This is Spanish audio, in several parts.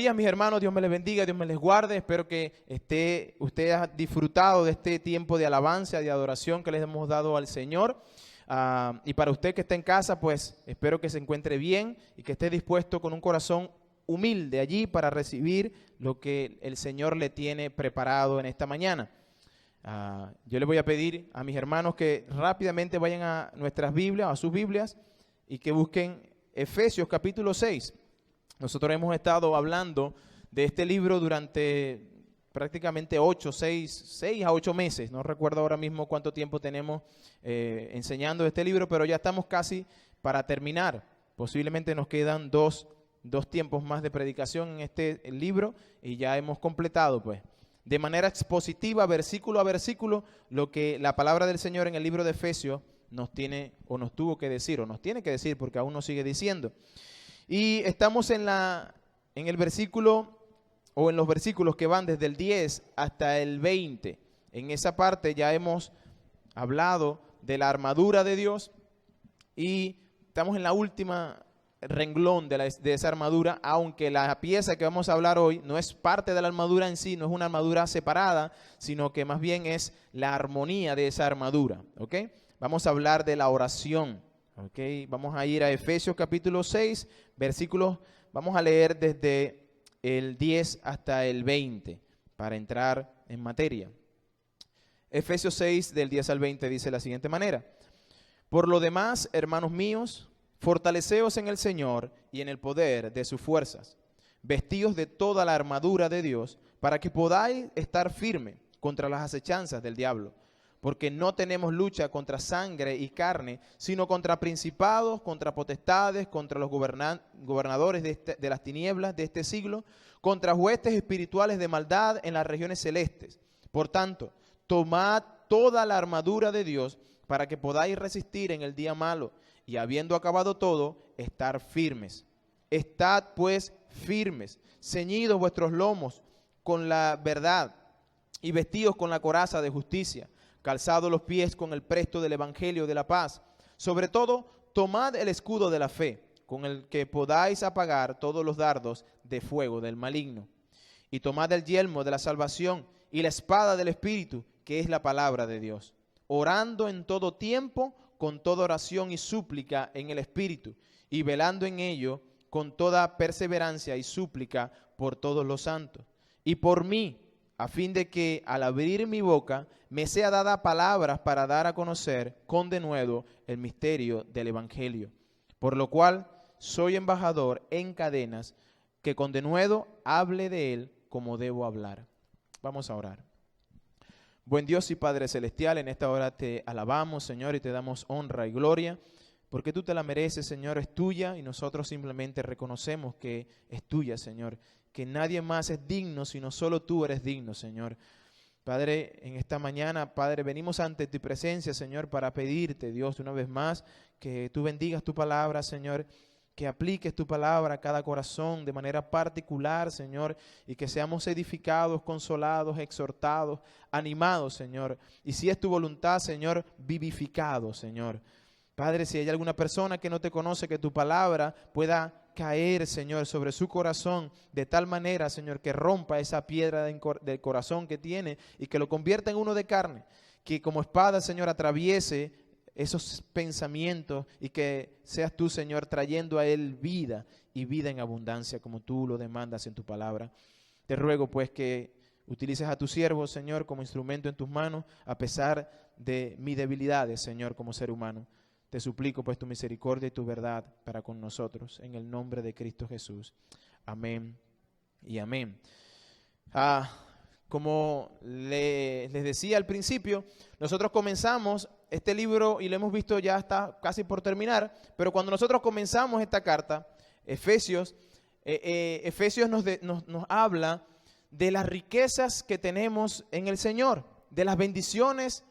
días, mis hermanos. Dios me les bendiga, Dios me les guarde. Espero que usted haya disfrutado de este tiempo de alabanza, de adoración que les hemos dado al Señor. Y para usted que está en casa, pues espero que se encuentre bien y que esté dispuesto con un corazón humilde allí para recibir lo que el Señor le tiene preparado en esta mañana. Yo les voy a pedir a mis hermanos que rápidamente vayan a nuestras Biblias, a sus Biblias, y que busquen Efesios capítulo 6. Nosotros hemos estado hablando de este libro durante prácticamente 6 a 8 meses. No recuerdo ahora mismo cuánto tiempo tenemos enseñando este libro, pero ya estamos casi para terminar. Posiblemente nos quedan dos tiempos más de predicación en este libro y ya hemos completado, pues, de manera expositiva, versículo a versículo, lo que la palabra del Señor en el libro de Efesios nos tiene o nos tuvo que decir, o nos tiene que decir, porque aún nos sigue diciendo. Y estamos en el versículo, o en los versículos que van desde el 10 hasta el 20. En esa parte ya hemos hablado de la armadura de Dios y estamos en la última renglón de esa armadura, aunque la pieza que vamos a hablar hoy no es parte de la armadura en sí, no es una armadura separada, sino que más bien es la armonía de esa armadura, ¿ok? Vamos a hablar de la oración. Okay, vamos a ir a Efesios capítulo 6, versículos, vamos a leer desde el 10 hasta el 20 para entrar en materia. Efesios 6 del 10 al 20 dice de la siguiente manera: por lo demás, hermanos míos, fortaleceos en el Señor y en el poder de sus fuerzas, vestíos de toda la armadura de Dios para que podáis estar firmes contra las acechanzas del diablo. Porque no tenemos lucha contra sangre y carne, sino contra principados, contra potestades, contra los gobernadores de las tinieblas de este siglo, contra huestes espirituales de maldad en las regiones celestes. Por tanto, tomad toda la armadura de Dios para que podáis resistir en el día malo, y habiendo acabado todo, estar firmes. Estad pues firmes, ceñidos vuestros lomos con la verdad, y vestidos con la coraza de justicia, calzados los pies con el presto del evangelio de la paz. Sobre todo, tomad el escudo de la fe, con el que podáis apagar todos los dardos de fuego del maligno. Y tomad el yelmo de la salvación y la espada del Espíritu, que es la palabra de Dios, orando en todo tiempo, con toda oración y súplica en el Espíritu, y velando en ello con toda perseverancia y súplica por todos los santos. Y por mí, a fin de que al abrir mi boca me sea dada palabras para dar a conocer con denuedo el misterio del Evangelio, por lo cual soy embajador en cadenas, que con denuedo hable de él como debo hablar. Vamos a orar. Buen Dios y Padre Celestial, en esta hora te alabamos, Señor, y te damos honra y gloria, porque tú te la mereces, Señor, es tuya, y nosotros simplemente reconocemos que es tuya, Señor, que nadie más es digno, sino solo tú eres digno, Señor. Padre, en esta mañana, Padre, venimos ante tu presencia, Señor, para pedirte, Dios, una vez más, que tú bendigas tu palabra, Señor, que apliques tu palabra a cada corazón de manera particular, Señor, y que seamos edificados, consolados, exhortados, animados, Señor. Y si es tu voluntad, Señor, vivificados, Señor. Padre, si hay alguna persona que no te conoce, que tu palabra pueda caer, Señor, sobre su corazón de tal manera, Señor, que rompa esa piedra del corazón que tiene y que lo convierta en uno de carne, que como espada, Señor, atraviese esos pensamientos y que seas tú, Señor, trayendo a él vida y vida en abundancia como tú lo demandas en tu palabra. Te ruego pues que utilices a tu siervo, Señor, como instrumento en tus manos, a pesar de mis debilidades, Señor, como ser humano. Te suplico pues tu misericordia y tu verdad para con nosotros, en el nombre de Cristo Jesús. Amén y amén. Como les decía al principio, nosotros comenzamos este libro y lo hemos visto, ya está casi por terminar, pero cuando nosotros comenzamos esta carta, Efesios nos habla de las riquezas que tenemos en el Señor, de las bendiciones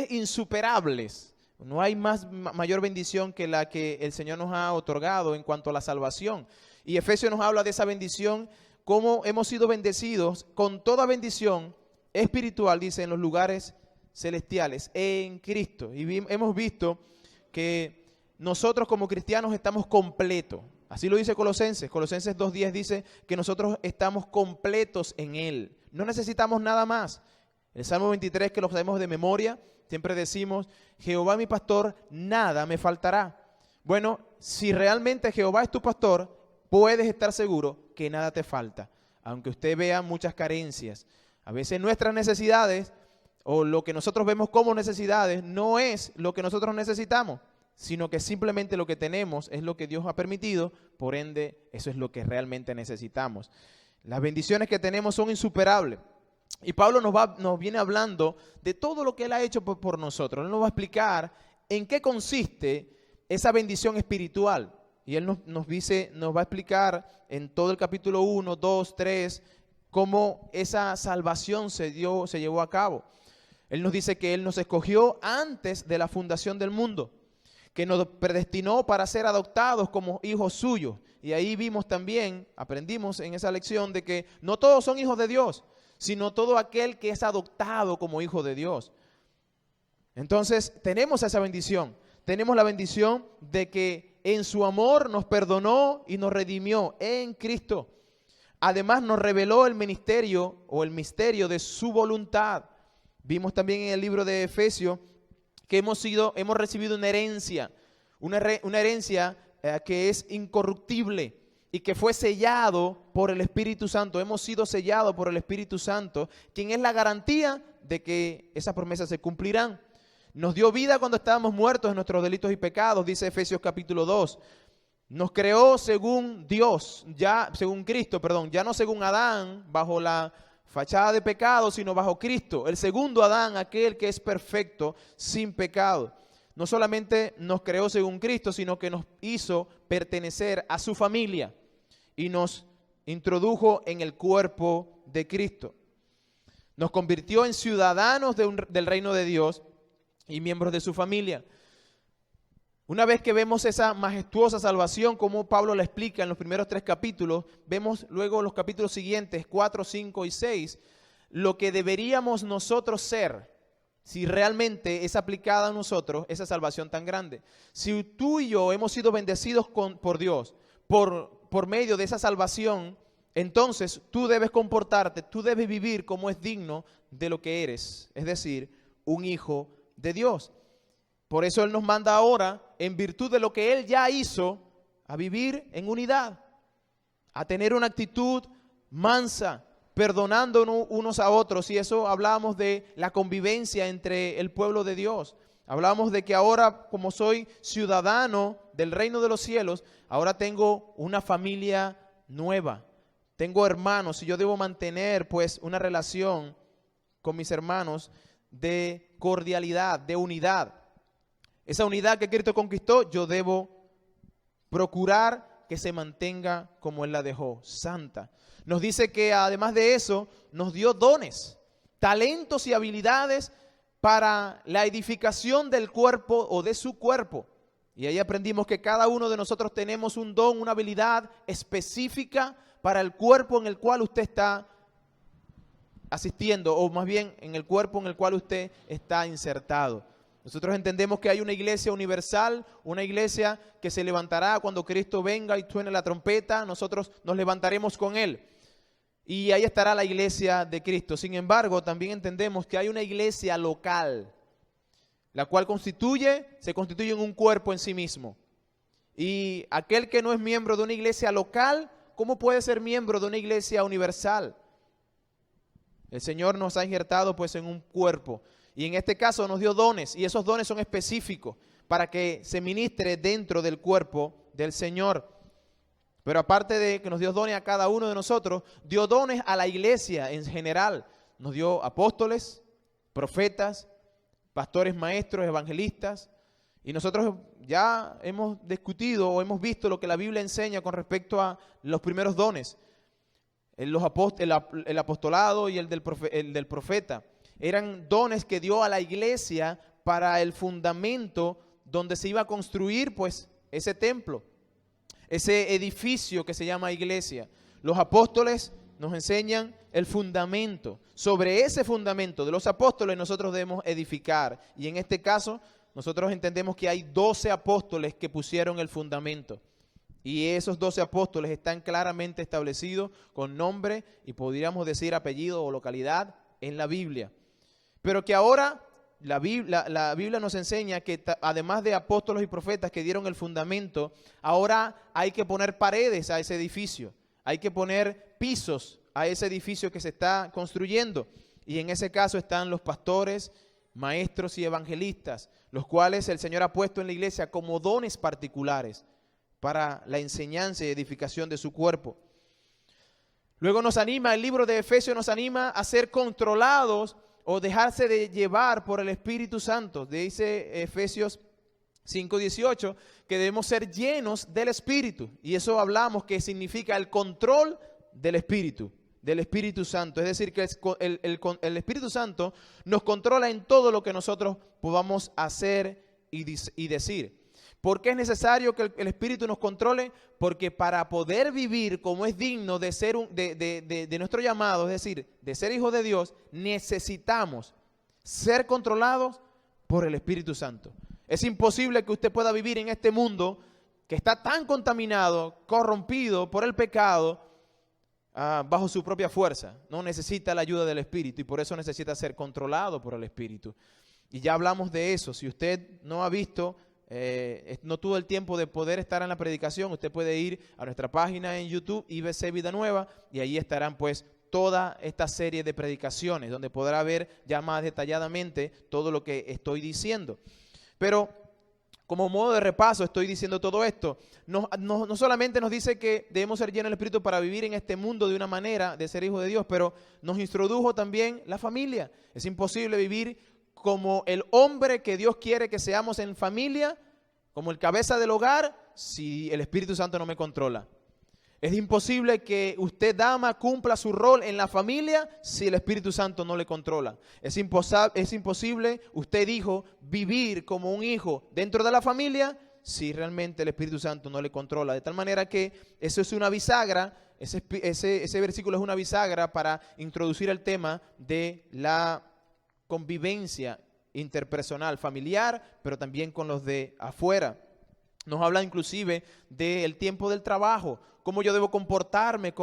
insuperables. No hay mayor bendición que la que el Señor nos ha otorgado en cuanto a la salvación. Y Efesios nos habla de esa bendición, cómo hemos sido bendecidos con toda bendición espiritual, dice, en los lugares celestiales, en Cristo. Y hemos visto que nosotros como cristianos estamos completos. Así lo dice Colosenses. Colosenses 2:10 dice que nosotros estamos completos en Él. No necesitamos nada más. El Salmo 23, que lo sabemos de memoria, siempre decimos, Jehová mi pastor, nada me faltará. Bueno, si realmente Jehová es tu pastor, puedes estar seguro que nada te falta. Aunque usted vea muchas carencias. A veces nuestras necesidades o lo que nosotros vemos como necesidades no es lo que nosotros necesitamos, sino que simplemente lo que tenemos es lo que Dios ha permitido, por ende, eso es lo que realmente necesitamos. Las bendiciones que tenemos son insuperables. Y Pablo nos viene hablando de todo lo que Él ha hecho por nosotros. Él nos va a explicar en qué consiste esa bendición espiritual. Y Él nos va a explicar en todo el capítulo 1, 2, 3, cómo esa salvación se llevó a cabo. Él nos dice que Él nos escogió antes de la fundación del mundo, que nos predestinó para ser adoptados como hijos suyos. Y ahí vimos también, aprendimos en esa lección de que no todos son hijos de Dios, sino todo aquel que es adoptado como hijo de Dios. Entonces tenemos esa bendición. Tenemos la bendición de que en su amor nos perdonó y nos redimió en Cristo. Además nos reveló el ministerio o el misterio de su voluntad. Vimos también en el libro de Efesios que hemos recibido una herencia que es incorruptible y que fue sellado por el Espíritu Santo. Hemos sido sellados por el Espíritu Santo, quien es la garantía de que esas promesas se cumplirán. Nos dio vida cuando estábamos muertos en nuestros delitos y pecados, dice Efesios capítulo 2. Nos creó según Dios, según Cristo, ya no según Adán, bajo la fachada de pecado, sino bajo Cristo, el segundo Adán, aquel que es perfecto, sin pecado. No solamente nos creó según Cristo, sino que nos hizo pertenecer a su familia y nos introdujo en el cuerpo de Cristo. Nos convirtió en ciudadanos del reino de Dios y miembros de su familia. Una vez que vemos esa majestuosa salvación, como Pablo la explica en los primeros 3 capítulos, vemos luego los capítulos siguientes, 4, 5 y 6, lo que deberíamos nosotros ser si realmente es aplicada a nosotros esa salvación tan grande. Si tú y yo hemos sido bendecidos por Dios, por medio de esa salvación, entonces tú debes comportarte, tú debes vivir como es digno de lo que eres, es decir, un hijo de Dios. Por eso Él nos manda ahora, en virtud de lo que Él ya hizo, a vivir en unidad, a tener una actitud mansa, perdonando unos a otros. Y eso hablábamos de la convivencia entre el pueblo de Dios. Hablábamos de que ahora, como soy ciudadano del reino de los cielos, ahora tengo una familia nueva. Tengo hermanos y yo debo mantener pues una relación con mis hermanos de cordialidad, de unidad. Esa unidad que Cristo conquistó, yo debo procurar que se mantenga como Él la dejó, santa. Nos dice que además de eso, nos dio dones, talentos y habilidades para la edificación del cuerpo o de su cuerpo. Y ahí aprendimos que cada uno de nosotros tenemos un don, una habilidad específica para el cuerpo en el cual usted está asistiendo, o más bien en el cuerpo en el cual usted está insertado. Nosotros entendemos que hay una iglesia universal, una iglesia que se levantará cuando Cristo venga y suene la trompeta. Nosotros nos levantaremos con Él y ahí estará la iglesia de Cristo. Sin embargo, también entendemos que hay una iglesia local, la cual se constituye en un cuerpo en sí mismo. Y aquel que no es miembro de una iglesia local, ¿cómo puede ser miembro de una iglesia universal? El Señor nos ha injertado pues en un cuerpo. Y en este caso nos dio dones, y esos dones son específicos para que se ministre dentro del cuerpo del Señor. Pero aparte de que nos dio dones a cada uno de nosotros, dio dones a la iglesia en general. Nos dio apóstoles, profetas, pastores, maestros, evangelistas. Y nosotros ya hemos discutido o hemos visto lo que la Biblia enseña con respecto a los primeros dones. El apostolado y el del profeta. Eran dones que dio a la iglesia para el fundamento donde se iba a construir pues ese templo, ese edificio que se llama iglesia. Los apóstoles nos enseñan el fundamento. Sobre ese fundamento de los apóstoles nosotros debemos edificar. Y en este caso nosotros entendemos que hay 12 apóstoles que pusieron el fundamento. Y esos 12 apóstoles están claramente establecidos con nombre y podríamos decir apellido o localidad en la Biblia. Pero que ahora la Biblia nos enseña que además de apóstoles y profetas que dieron el fundamento, ahora hay que poner paredes a ese edificio, hay que poner pisos a ese edificio que se está construyendo. Y en ese caso están los pastores, maestros y evangelistas, los cuales el Señor ha puesto en la iglesia como dones particulares para la enseñanza y edificación de su cuerpo. Luego nos anima, el libro de Efesios nos anima a ser controlados o dejarse de llevar por el Espíritu Santo. Dice Efesios 5:18 que debemos ser llenos del Espíritu. Y eso hablamos que significa el control del Espíritu Santo. Es decir, que el Espíritu Santo nos controla en todo lo que nosotros podamos hacer y decir. ¿Por qué es necesario que el Espíritu nos controle? Porque para poder vivir como es digno de ser de nuestro llamado, es decir, de ser hijos de Dios, necesitamos ser controlados por el Espíritu Santo. Es imposible que usted pueda vivir en este mundo que está tan contaminado, corrompido por el pecado, bajo su propia fuerza. No, necesita la ayuda del Espíritu y por eso necesita ser controlado por el Espíritu. Y ya hablamos de eso. Si usted no ha visto, no tuvo el tiempo de poder estar en la predicación, usted puede ir a nuestra página en YouTube, IBC Vida Nueva, y ahí estarán pues toda esta serie de predicaciones, donde podrá ver ya más detalladamente todo lo que estoy diciendo. Pero como modo de repaso estoy diciendo todo esto. No solamente nos dice que debemos ser llenos del Espíritu para vivir en este mundo de una manera de ser hijos de Dios, pero nos introdujo también la familia. Es imposible vivir como el hombre que Dios quiere que seamos en familia, como el cabeza del hogar, si el Espíritu Santo no me controla. Es imposible que usted, dama, cumpla su rol en la familia si el Espíritu Santo no le controla. Es imposible, usted dijo, vivir como un hijo dentro de la familia si realmente el Espíritu Santo no le controla. De tal manera que eso es una bisagra, ese versículo es una bisagra para introducir el tema de la convivencia interpersonal, familiar, pero también con los de afuera. Nos habla inclusive del tiempo del trabajo, cómo yo debo comportarme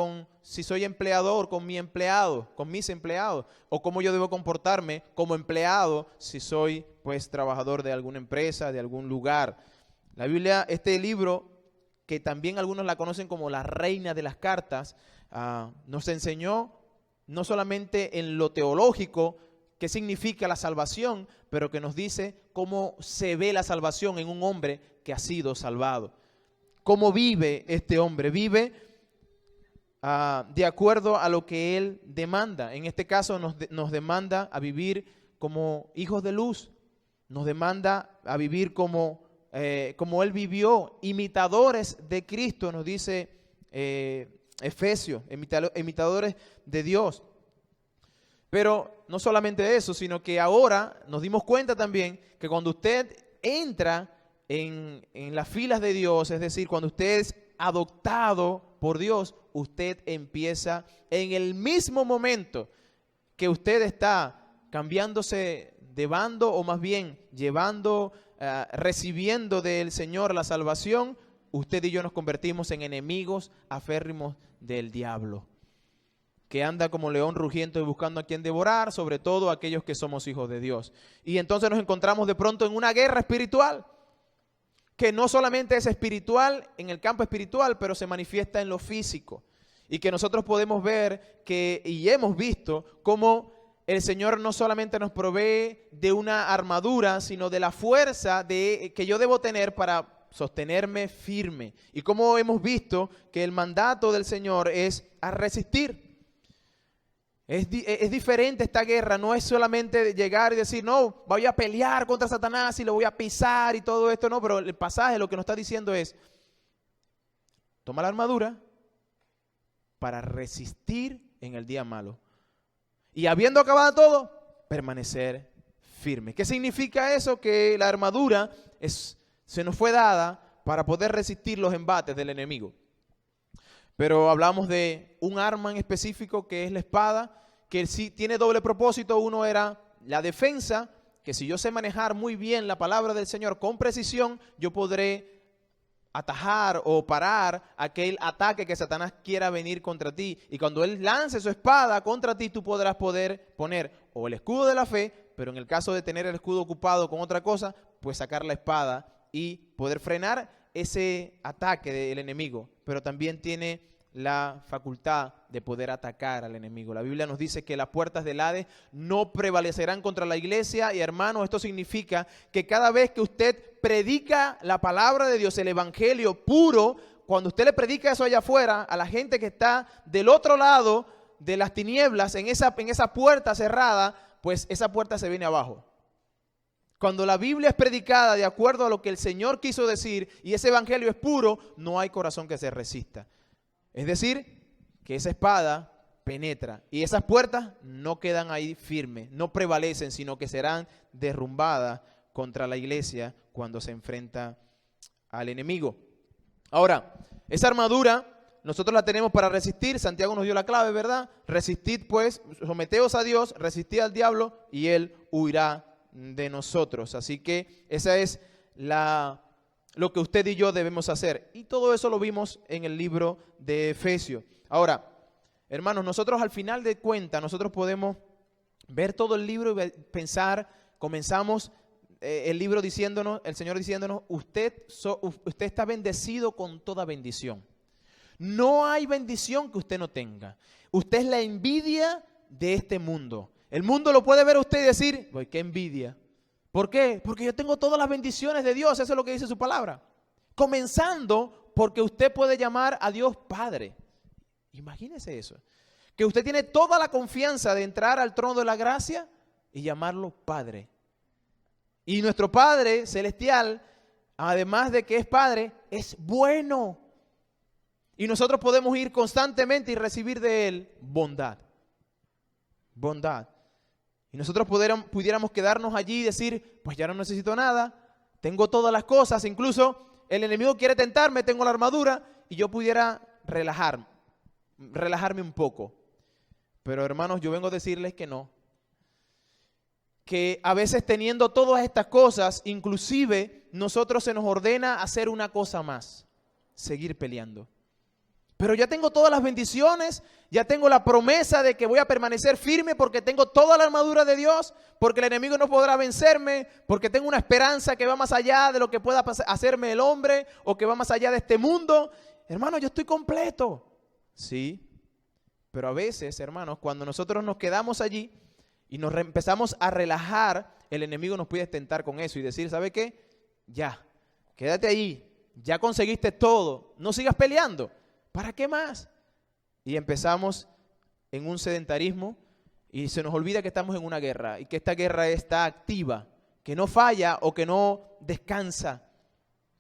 si soy empleador, con mi empleado, con mis empleados, o cómo yo debo comportarme como empleado si soy pues trabajador de alguna empresa, de algún lugar. La Biblia, este libro, que también algunos la conocen como la reina de las cartas, nos enseñó no solamente en lo teológico, qué significa la salvación, pero que nos dice cómo se ve la salvación en un hombre que ha sido salvado. ¿Cómo vive este hombre? Vive de acuerdo a lo que él demanda. En este caso nos demanda a vivir como hijos de luz. Nos demanda a vivir como él vivió, imitadores de Cristo, nos dice Efesios, imitadores de Dios. Pero no solamente eso, sino que ahora nos dimos cuenta también que cuando usted entra en las filas de Dios, es decir, cuando usted es adoptado por Dios, usted empieza en el mismo momento que usted está cambiándose de bando, o más bien recibiendo del Señor la salvación, usted y yo nos convertimos en enemigos aférrimos del diablo, que anda como león rugiente y buscando a quien devorar, sobre todo aquellos que somos hijos de Dios. Y entonces nos encontramos de pronto en una guerra espiritual, que no solamente es espiritual en el campo espiritual, pero se manifiesta en lo físico. Y que nosotros podemos ver y hemos visto cómo el Señor no solamente nos provee de una armadura, sino de la fuerza que yo debo tener para sostenerme firme. Y como hemos visto que el mandato del Señor es a resistir. Es diferente esta guerra, no es solamente llegar y decir, no, voy a pelear contra Satanás y lo voy a pisar y todo esto, no, pero el pasaje lo que nos está diciendo es, toma la armadura para resistir en el día malo. Y habiendo acabado todo, permanecer firme. ¿Qué significa eso? Que la armadura se nos fue dada para poder resistir los embates del enemigo. Pero hablamos de un arma en específico que es la espada, que sí tiene doble propósito. Uno era la defensa, que si yo sé manejar muy bien la palabra del Señor con precisión, yo podré atajar o parar aquel ataque que Satanás quiera venir contra ti. Y cuando él lance su espada contra ti, tú podrás poder poner o el escudo de la fe, pero en el caso de tener el escudo ocupado con otra cosa, pues sacar la espada y poder frenar ese ataque del enemigo. Pero también tiene la facultad de poder atacar al enemigo. La Biblia nos dice que las puertas del Hades no prevalecerán contra la iglesia. Y hermanos, esto significa que cada vez que usted predica la palabra de Dios, el evangelio puro, cuando usted le predica eso allá afuera, a la gente que está del otro lado de las tinieblas, en esa puerta cerrada, pues esa puerta se viene abajo. Cuando la Biblia es predicada de acuerdo a lo que el Señor quiso decir y ese evangelio es puro, no hay corazón que se resista. Es decir, que esa espada penetra y esas puertas no quedan ahí firmes, no prevalecen, sino que serán derrumbadas contra la iglesia cuando se enfrenta al enemigo. Ahora, esa armadura nosotros la tenemos para resistir. Santiago nos dio la clave, ¿verdad? Resistid pues, someteos a Dios, resistid al diablo y él huirá de nosotros. Así que esa es lo que usted y yo debemos hacer. Y todo eso lo vimos en el libro de Efesios. Ahora, hermanos, nosotros al final de cuentas, nosotros podemos ver todo el libro y pensar, comenzamos el libro diciéndonos, el Señor diciéndonos, usted está bendecido con toda bendición. No hay bendición que usted no tenga. Usted es la envidia de este mundo. El mundo lo puede ver a usted y decir, pues qué envidia. ¿Por qué? Porque yo tengo todas las bendiciones de Dios, eso es lo que dice su palabra. Comenzando porque usted puede llamar a Dios Padre. Imagínese eso. Que usted tiene toda la confianza de entrar al trono de la gracia y llamarlo Padre. Y nuestro Padre Celestial, además de que es Padre, es bueno. Y nosotros podemos ir constantemente y recibir de Él bondad. Bondad. Y nosotros pudiéramos quedarnos allí y decir, pues ya no necesito nada, tengo todas las cosas, incluso el enemigo quiere tentarme, tengo la armadura, y yo pudiera relajarme un poco. Pero hermanos, yo vengo a decirles que no. Que a veces teniendo todas estas cosas, inclusive nosotros se nos ordena hacer una cosa más, seguir peleando. Pero ya tengo todas las bendiciones, ya tengo la promesa de que voy a permanecer firme porque tengo toda la armadura de Dios, porque el enemigo no podrá vencerme, porque tengo una esperanza que va más allá de lo que pueda hacerme el hombre o que va más allá de este mundo. Hermano, yo estoy completo. Sí, pero a veces, hermanos, cuando nosotros nos quedamos allí y nos empezamos a relajar, el enemigo nos puede tentar con eso y decir, ¿sabe qué? Ya, quédate ahí, ya conseguiste todo, no sigas peleando. ¿Para qué más? Y empezamos en un sedentarismo y se nos olvida que estamos en una guerra y que esta guerra está activa, que no falla o que no descansa,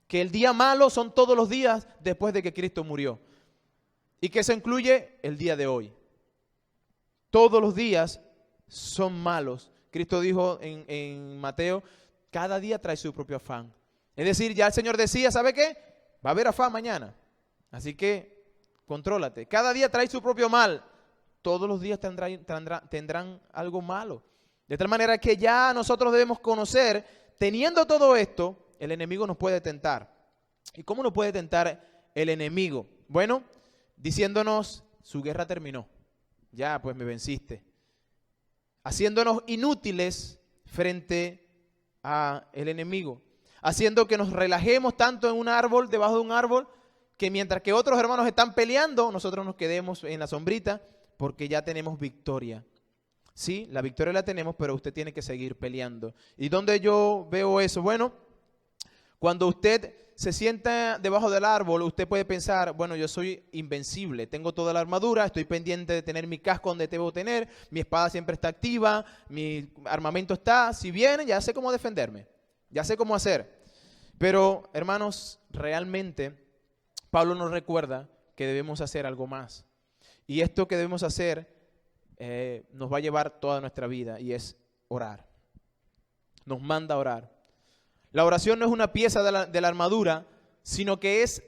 que el día malo son todos los días después de que Cristo murió y que eso incluye el día de hoy. Todos los días son malos. Cristo dijo en Mateo, cada día trae su propio afán. Es decir, ya el Señor decía, ¿sabe qué? Va a haber afán mañana. Así que contrólate. Cada día trae su propio mal. Todos los días tendrán algo malo. De tal manera que ya nosotros debemos conocer, teniendo todo esto, el enemigo nos puede tentar. ¿Y cómo nos puede tentar el enemigo? Bueno, diciéndonos, su guerra terminó. Ya, pues me venciste. Haciéndonos inútiles frente al enemigo. Haciendo que nos relajemos tanto en un árbol, debajo de un árbol, que mientras que otros hermanos están peleando, nosotros nos quedemos en la sombrita porque ya tenemos victoria. Sí, la victoria la tenemos, pero usted tiene que seguir peleando. ¿Y dónde yo veo eso? Bueno, cuando usted se sienta debajo del árbol, usted puede pensar, bueno, yo soy invencible, tengo toda la armadura, estoy pendiente de tener mi casco donde debo tener, mi espada siempre está activa, mi armamento está, si viene, ya sé cómo defenderme, ya sé cómo hacer. Pero, hermanos, realmente Pablo nos recuerda que debemos hacer algo más. Y esto que debemos hacer nos va a llevar toda nuestra vida y es orar. Nos manda a orar. La oración no es una pieza de la armadura, sino que es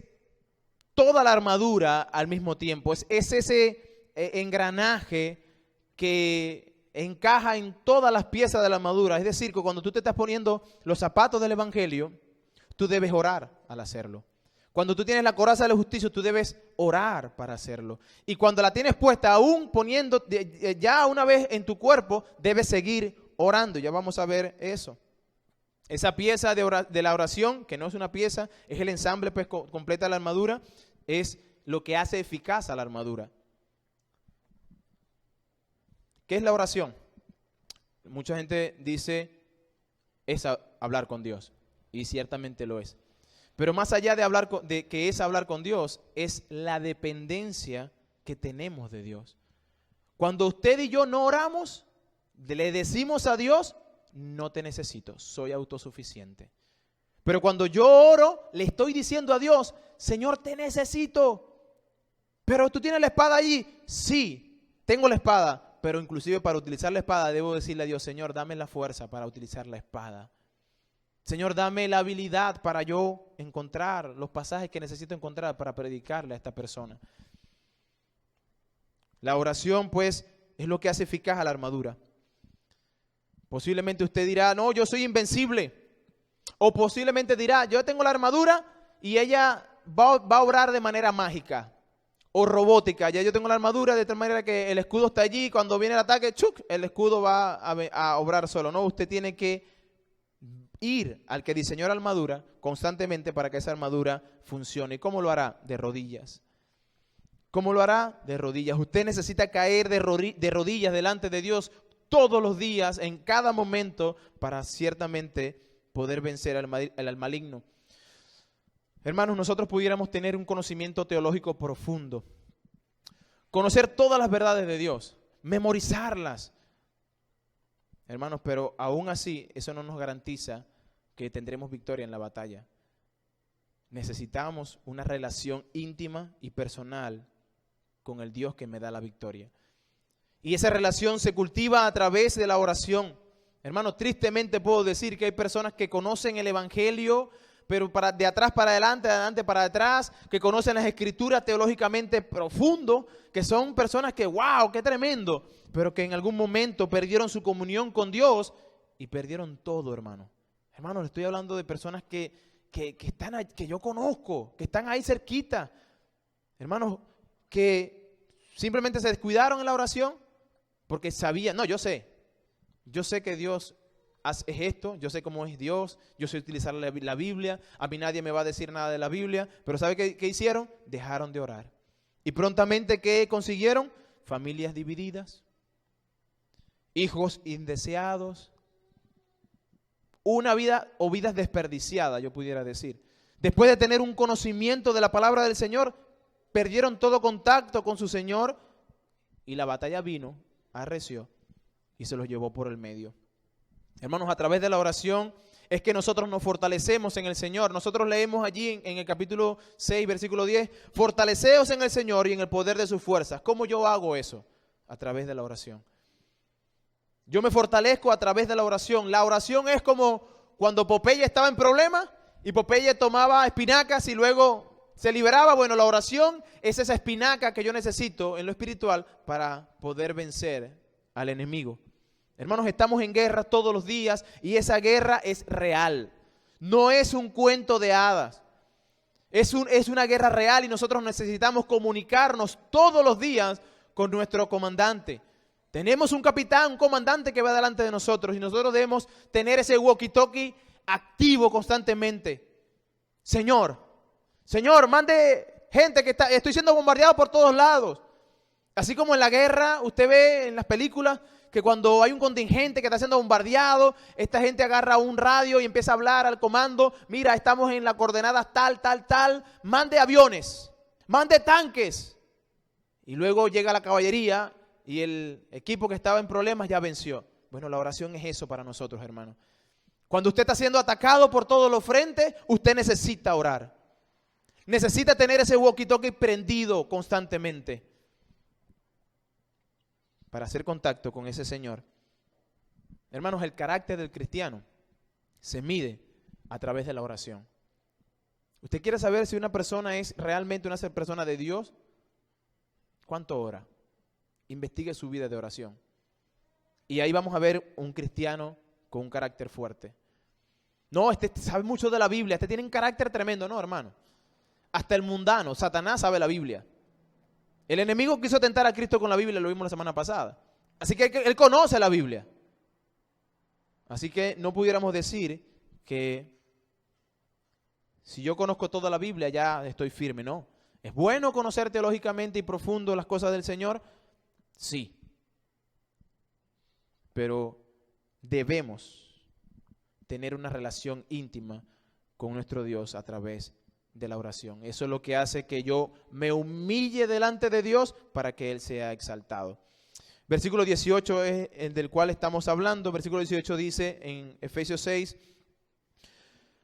toda la armadura al mismo tiempo. Es ese engranaje que encaja en todas las piezas de la armadura. Es decir, que cuando tú te estás poniendo los zapatos del evangelio, tú debes orar al hacerlo. Cuando tú tienes la coraza de la justicia, tú debes orar para hacerlo. Y cuando la tienes puesta, aún poniendo ya una vez en tu cuerpo, debes seguir orando. Ya vamos a ver eso. Esa pieza de la oración, que no es una pieza, es el ensamble pues, completa de la armadura, es lo que hace eficaz a la armadura. ¿Qué es la oración? Mucha gente dice, es hablar con Dios. Y ciertamente lo es. Pero más allá de que es hablar con Dios, es la dependencia que tenemos de Dios. Cuando usted y yo no oramos, le decimos a Dios, no te necesito, soy autosuficiente. Pero cuando yo oro, le estoy diciendo a Dios, Señor, te necesito. Pero tú tienes la espada allí. Sí, tengo la espada, pero inclusive para utilizar la espada debo decirle a Dios, Señor, dame la fuerza para utilizar la espada. Señor, dame la habilidad para yo encontrar los pasajes que necesito encontrar para predicarle a esta persona. La oración, pues, es lo que hace eficaz a la armadura. Posiblemente usted dirá, no, yo soy invencible. O posiblemente dirá, yo tengo la armadura y ella va a obrar de manera mágica o robótica. Ya yo tengo la armadura de tal manera que el escudo está allí, cuando viene el ataque, ¡chuc!, el escudo va a obrar solo. No, usted tiene que ir al que diseñó la armadura constantemente para que esa armadura funcione. ¿Y cómo lo hará? De rodillas. ¿Cómo lo hará? De rodillas. Usted necesita caer de rodillas delante de Dios todos los días, en cada momento, para ciertamente poder vencer al maligno. Hermanos, nosotros pudiéramos tener un conocimiento teológico profundo, conocer todas las verdades de Dios, memorizarlas. Hermanos, pero aún así, eso no nos garantiza que tendremos victoria en la batalla. Necesitamos una relación íntima y personal con el Dios que me da la victoria. Y esa relación se cultiva a través de la oración. Hermanos, tristemente puedo decir que hay personas que conocen el Evangelio, pero de atrás para adelante, de adelante para atrás, que conocen las Escrituras teológicamente profundo, que son personas que, wow, qué tremendo, pero que en algún momento perdieron su comunión con Dios y perdieron todo, hermano. Hermano, le estoy hablando de personas que están ahí, que yo conozco, que están ahí cerquita. Hermanos, que simplemente se descuidaron en la oración porque sabían, no, yo sé que Dios es esto, yo sé cómo es Dios, yo sé utilizar la Biblia, a mí nadie me va a decir nada de la Biblia, pero ¿sabe qué hicieron? Dejaron de orar. Y prontamente, ¿qué consiguieron? Familias divididas, hijos indeseados, una vida o vidas desperdiciadas, yo pudiera decir. Después de tener un conocimiento de la palabra del Señor, perdieron todo contacto con su Señor y la batalla vino, arreció y se los llevó por el medio. Hermanos, a través de la oración es que nosotros nos fortalecemos en el Señor. Nosotros leemos allí en el capítulo 6, versículo 10, fortaleceos en el Señor y en el poder de sus fuerzas. ¿Cómo yo hago eso? A través de la oración. Yo me fortalezco a través de la oración. La oración es como cuando Popeye estaba en problemas y Popeye tomaba espinacas y luego se liberaba. Bueno, la oración es esa espinaca que yo necesito en lo espiritual para poder vencer al enemigo. Hermanos, estamos en guerra todos los días y esa guerra es real. No es un cuento de hadas. Es una guerra real y nosotros necesitamos comunicarnos todos los días con nuestro comandante. Tenemos un capitán, un comandante que va delante de nosotros y nosotros debemos tener ese walkie-talkie activo constantemente. Señor, mande gente que estoy siendo bombardeado por todos lados. Así como en la guerra, usted ve en las películas que cuando hay un contingente que está siendo bombardeado, esta gente agarra un radio y empieza a hablar al comando, mira, estamos en las coordenadas tal, mande aviones, mande tanques. Y luego llega la caballería y el equipo que estaba en problemas ya venció. Bueno, la oración es eso para nosotros, hermanos. Cuando usted está siendo atacado por todos los frentes, usted necesita orar. Necesita tener ese walkie-talkie prendido constantemente para hacer contacto con ese Señor. Hermanos, el carácter del cristiano se mide a través de la oración. ¿Usted quiere saber si una persona es realmente una persona de Dios? ¿Cuánto ora? Investigue su vida de oración. Y ahí vamos a ver un cristiano con un carácter fuerte. No, este sabe mucho de la Biblia, este tiene un carácter tremendo. No, hermano. Hasta el mundano, Satanás, sabe la Biblia. El enemigo quiso tentar a Cristo con la Biblia, lo vimos la semana pasada. Así que él conoce la Biblia. Así que no pudiéramos decir que si yo conozco toda la Biblia ya estoy firme, no. ¿Es bueno conocer teológicamente y profundo las cosas del Señor? Sí. Pero debemos tener una relación íntima con nuestro Dios a través de la oración. Eso es lo que hace que yo me humille delante de Dios para que Él sea exaltado. Versículo 18 es el del cual estamos hablando. Versículo 18 dice en Efesios 6,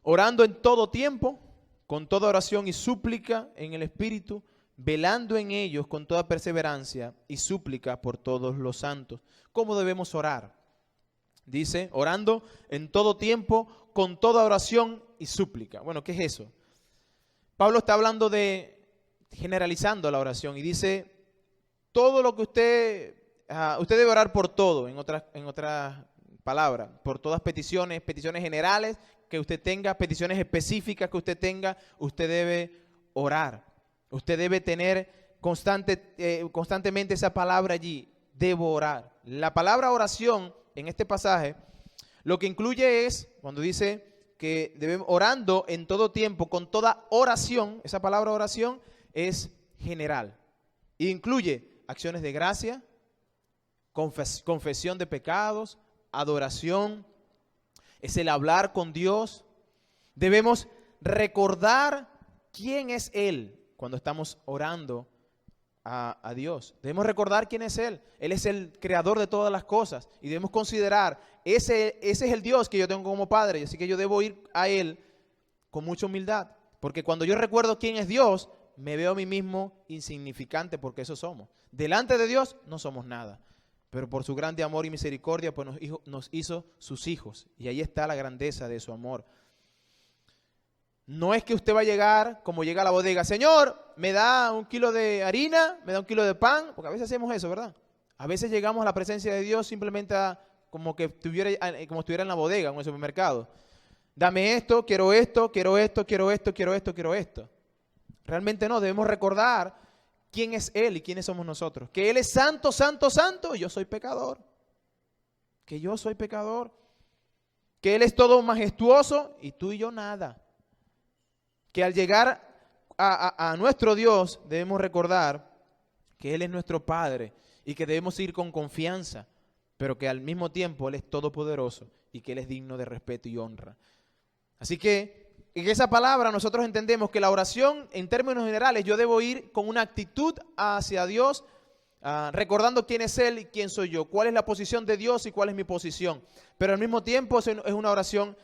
orando en todo tiempo, con toda oración y súplica en el Espíritu, velando en ellos con toda perseverancia y súplica por todos los santos. ¿Cómo debemos orar? Dice, orando en todo tiempo, con toda oración y súplica. Bueno, ¿qué es eso? Pablo está hablando generalizando la oración y dice, todo lo que usted debe orar por todo, en otras palabras, por todas peticiones generales que usted tenga, peticiones específicas que usted tenga, usted debe orar. Usted debe tener constantemente esa palabra allí, debo orar. La palabra oración en este pasaje lo que incluye es, cuando dice que debemos orando en todo tiempo, con toda oración, esa palabra oración es general. E incluye acciones de gracia, confesión de pecados, adoración, es el hablar con Dios. Debemos recordar quién es Él cuando estamos orando a Dios. Debemos recordar quién es Él. Él es el creador de todas las cosas y debemos considerar, ese es el Dios que yo tengo como Padre, y así que yo debo ir a Él con mucha humildad, porque cuando yo recuerdo quién es Dios, me veo a mí mismo insignificante, porque eso somos. Delante de Dios no somos nada, pero por su grande amor y misericordia pues nos hizo sus hijos, y ahí está la grandeza de su amor. No es que usted va a llegar como llega a la bodega, Señor, me da 1 kilo de harina, me da 1 kilo de pan, porque a veces hacemos eso, ¿verdad? A veces llegamos a la presencia de Dios simplemente como que estuviera en la bodega, en el supermercado. Dame esto, quiero esto, quiero esto, quiero esto, quiero esto, quiero esto. Realmente no, debemos recordar quién es Él y quiénes somos nosotros. Que Él es santo, santo, santo, y yo soy pecador. Que yo soy pecador. Que Él es todo majestuoso y tú y yo nada. Que al llegar a nuestro Dios debemos recordar que Él es nuestro Padre y que debemos ir con confianza, pero que al mismo tiempo Él es todopoderoso y que Él es digno de respeto y honra. Así que en esa palabra nosotros entendemos que la oración, en términos generales, yo debo ir con una actitud hacia Dios, recordando quién es Él y quién soy yo, cuál es la posición de Dios y cuál es mi posición. Pero al mismo tiempo es una oración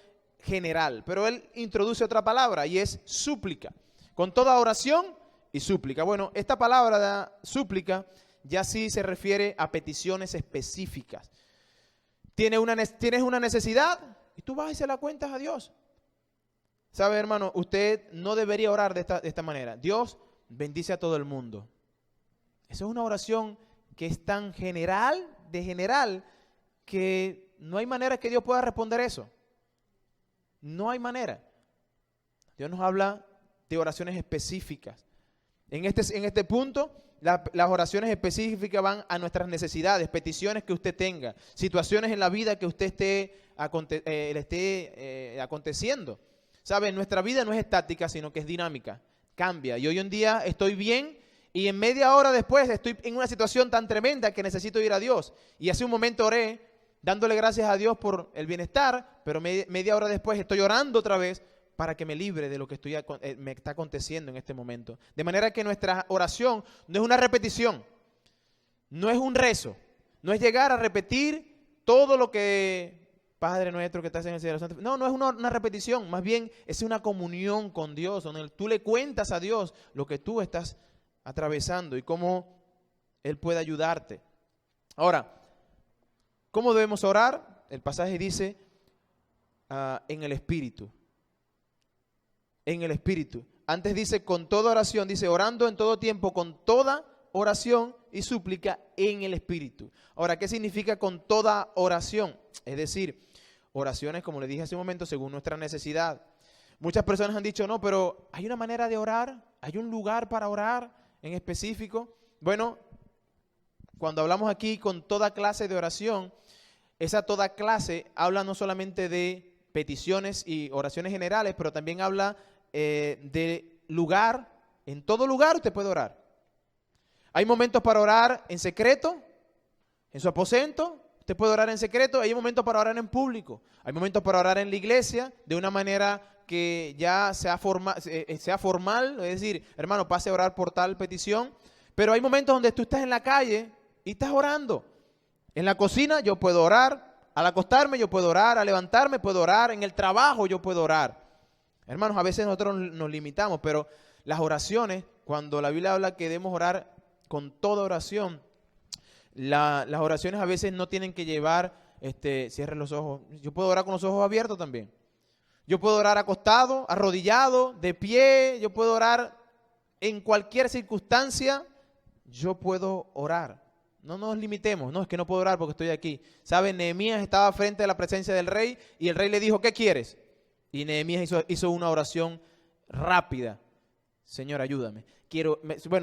general, pero él introduce otra palabra y es súplica, con toda oración y súplica. Bueno, esta palabra de súplica ya sí se refiere a peticiones específicas. Tienes una necesidad y tú vas y se la cuentas a Dios. ¿Sabe, hermano? Usted no debería orar de esta manera. Dios bendice a todo el mundo. Esa es una oración que es tan general, que no hay manera que Dios pueda responder eso. No hay manera. Dios nos habla de oraciones específicas. En este punto, las oraciones específicas van a nuestras necesidades, peticiones que usted tenga, situaciones en la vida que usted le esté aconteciendo. ¿Sabe? Nuestra vida no es estática, sino que es dinámica, cambia. Y hoy en día estoy bien y en media hora después estoy en una situación tan tremenda que necesito ir a Dios. Y hace un momento oré, dándole gracias a Dios por el bienestar, pero media hora después estoy orando otra vez para que me libre de lo que me está aconteciendo en este momento. De manera que nuestra oración no es una repetición, no es un rezo, no es llegar a repetir todo lo que Padre nuestro que estás en el cielo. No es una repetición, más bien es una comunión con Dios, donde tú le cuentas a Dios lo que tú estás atravesando y cómo Él puede ayudarte. Ahora, ¿cómo debemos orar? El pasaje dice en el Espíritu. En el Espíritu. Antes dice con toda oración, dice orando en todo tiempo, con toda oración y súplica en el Espíritu. Ahora, ¿qué significa con toda oración? Es decir, oraciones, como le dije hace un momento, según nuestra necesidad. Muchas personas han dicho, no, pero ¿hay una manera de orar? ¿Hay un lugar para orar en específico? Bueno, cuando hablamos aquí con toda clase de oración, esa toda clase habla no solamente de peticiones y oraciones generales, pero también habla de lugar. En todo lugar usted puede orar. Hay momentos para orar en secreto, en su aposento. Usted puede orar en secreto. Hay momentos para orar en público. Hay momentos para orar en la iglesia de una manera que ya sea formal. Es decir, hermano, pase a orar por tal petición. Pero hay momentos donde tú estás en la calle y estás orando. En la cocina yo puedo orar. Al acostarme yo puedo orar. Al levantarme puedo orar. En el trabajo yo puedo orar. Hermanos, a veces nosotros nos limitamos, pero las oraciones, cuando la Biblia habla que debemos orar con toda oración, las oraciones a veces no tienen que llevar, cierre los ojos. Yo puedo orar con los ojos abiertos también. Yo puedo orar acostado, arrodillado, de pie. Yo puedo orar en cualquier circunstancia. Yo puedo orar. No nos limitemos. No, es que no puedo orar porque estoy aquí. ¿Saben? Nehemías estaba frente a la presencia del rey y el rey le dijo, ¿qué quieres? Y Nehemías hizo una oración rápida. Señor, ayúdame.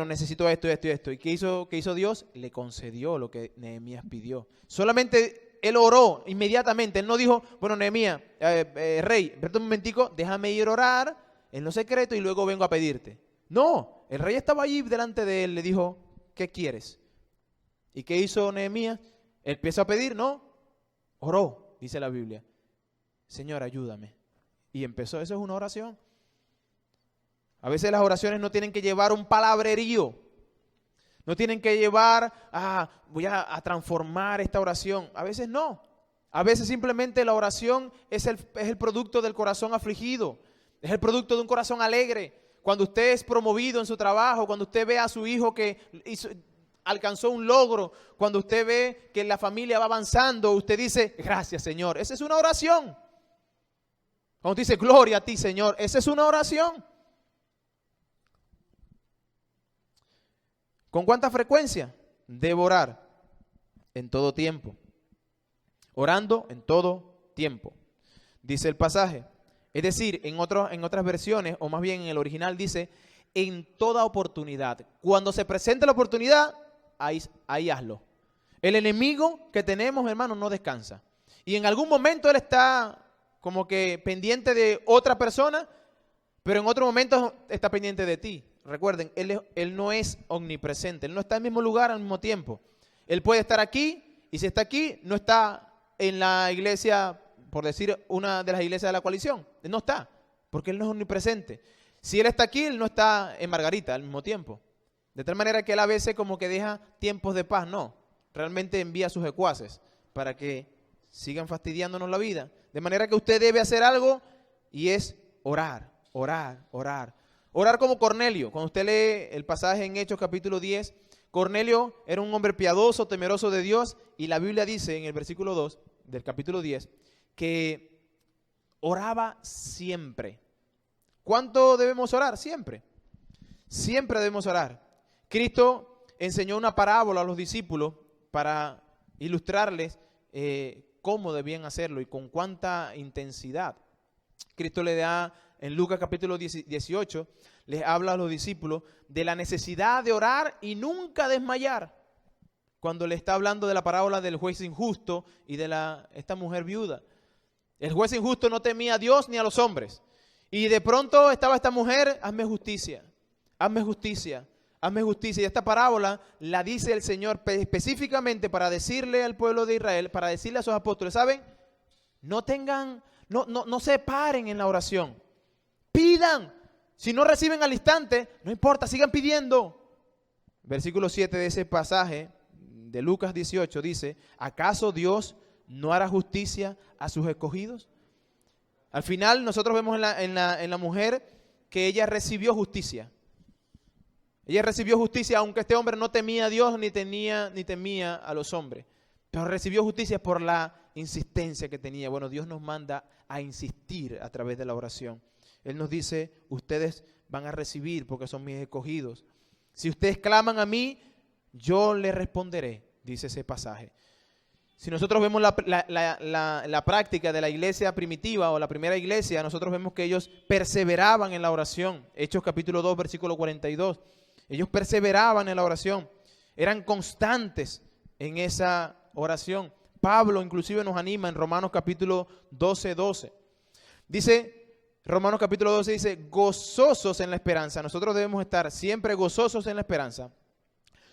Necesito esto, esto y esto. ¿Y qué hizo Dios? Le concedió lo que Nehemías pidió. Solamente él oró inmediatamente. Él no dijo, bueno, Nehemías, rey, espérate un momentico, déjame ir a orar en lo secreto y luego vengo a pedirte. No, el rey estaba allí delante de él, le dijo, ¿qué quieres? ¿Y qué hizo Nehemías? Él empezó a pedir, no, oró, dice la Biblia. Señor, ayúdame. Y empezó, eso es una oración. A veces las oraciones no tienen que llevar un palabrerío. No tienen que llevar, voy a transformar esta oración. A veces no. A veces simplemente la oración es el producto del corazón afligido. Es el producto de un corazón alegre. Cuando usted es promovido en su trabajo, cuando usted ve a su hijo que alcanzó un logro, cuando usted ve que la familia va avanzando, usted dice, gracias Señor. Esa es una oración. Cuando usted dice, gloria a ti Señor, esa es una oración. ¿Con cuánta frecuencia? Debo orar en todo tiempo. Orando en todo tiempo. Dice el pasaje. Es decir, en otras versiones, o más bien en el original dice, en toda oportunidad. Cuando se presente la oportunidad, ahí hazlo. El enemigo que tenemos, hermano, no descansa. Y en algún momento él está como que pendiente de otra persona, pero en otro momento está pendiente de ti. Recuerden, él no es omnipresente, él no está en el mismo lugar al mismo tiempo. Él puede estar aquí, y si está aquí, no está en la iglesia, por decir una de las iglesias de la coalición. Él no está, porque él no es omnipresente. Si él está aquí, él no está en Margarita al mismo tiempo. De tal manera que él a veces como que deja tiempos de paz. No, realmente envía a sus secuaces para que sigan fastidiándonos la vida. De manera que usted debe hacer algo y es orar, orar, orar. Orar como Cornelio. Cuando usted lee el pasaje en Hechos capítulo 10, Cornelio era un hombre piadoso, temeroso de Dios, y la Biblia dice en el versículo 2 del capítulo 10 que oraba siempre. ¿Cuánto debemos orar? Siempre. Siempre debemos orar. Cristo enseñó una parábola a los discípulos para ilustrarles cómo debían hacerlo y con cuánta intensidad. Cristo le da en Lucas capítulo 18, les habla a los discípulos de la necesidad de orar y nunca desmayar. Cuando le está hablando de la parábola del juez injusto y de esta mujer viuda. El juez injusto no temía a Dios ni a los hombres. Y de pronto estaba esta mujer, hazme justicia, hazme justicia, hazme justicia. Y esta parábola la dice el Señor específicamente para decirle al pueblo de Israel, para decirle a sus apóstoles, ¿saben? No se paren en la oración. Pidan. Si no reciben al instante, no importa, sigan pidiendo. Versículo 7 de ese pasaje de Lucas 18 dice, ¿acaso Dios no hará justicia a sus escogidos? Al final nosotros vemos en la mujer que ella recibió justicia. Ella recibió justicia aunque este hombre no temía a Dios ni temía a los hombres. Pero recibió justicia por la insistencia que tenía. Bueno, Dios nos manda a insistir a través de la oración. Él nos dice, ustedes van a recibir porque son mis escogidos. Si ustedes claman a mí, yo les responderé, dice ese pasaje. Si nosotros vemos la práctica de la iglesia primitiva o la primera iglesia, nosotros vemos que ellos perseveraban en la oración. Hechos capítulo 2, versículo 42. Ellos perseveraban en la oración. Eran constantes en esa oración. Pablo inclusive nos anima en Romanos capítulo 12, 12. Dice, Romanos capítulo 12 dice, gozosos en la esperanza. Nosotros debemos estar siempre gozosos en la esperanza,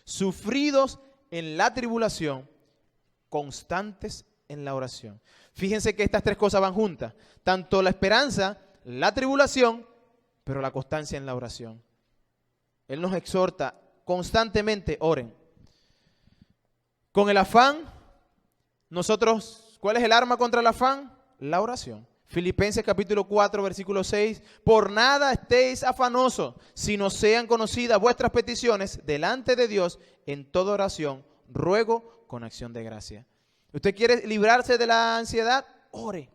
sufridos en la tribulación, constantes en la oración. Fíjense que estas tres cosas van juntas. Tanto la esperanza, la tribulación, pero la constancia en la oración. Él nos exhorta constantemente, oren. Con el afán, nosotros, ¿cuál es el arma contra el afán? La oración. Filipenses capítulo 4, versículo 6. Por nada estéis afanosos, sino sean conocidas vuestras peticiones delante de Dios en toda oración, ruego con acción de gracia. ¿Usted quiere librarse de la ansiedad? Ore.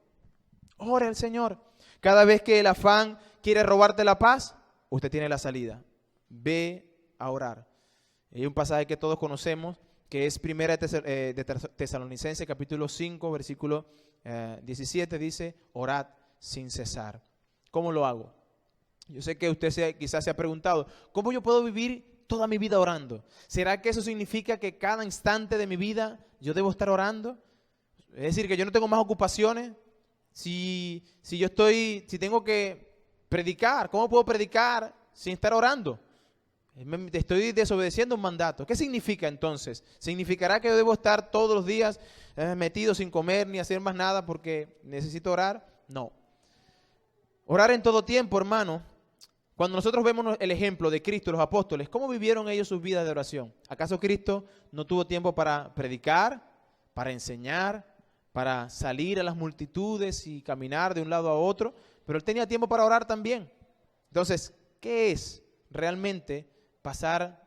Ore al Señor. Cada vez que el afán quiere robarte la paz, usted tiene la salida. Ve a orar. Hay un pasaje que todos conocemos, que es Primera de Tesalonicenses, capítulo 5, versículo 17, dice, orad sin cesar. ¿Cómo lo hago? Yo sé que usted quizás se ha preguntado, ¿cómo yo puedo vivir toda mi vida orando? ¿Será que eso significa que cada instante de mi vida yo debo estar orando? Es decir, que yo no tengo más ocupaciones. Si tengo que predicar, ¿cómo puedo predicar sin estar orando? Estoy desobedeciendo un mandato. ¿Qué significa entonces? ¿Significará que yo debo estar todos los días metido sin comer ni hacer más nada porque necesito orar? No. Orar en todo tiempo, hermano. Cuando nosotros vemos el ejemplo de Cristo, los apóstoles, ¿cómo vivieron ellos sus vidas de oración? ¿Acaso Cristo no tuvo tiempo para predicar, para enseñar, para salir a las multitudes y caminar de un lado a otro? Pero Él tenía tiempo para orar también. Entonces, ¿qué es realmente pasar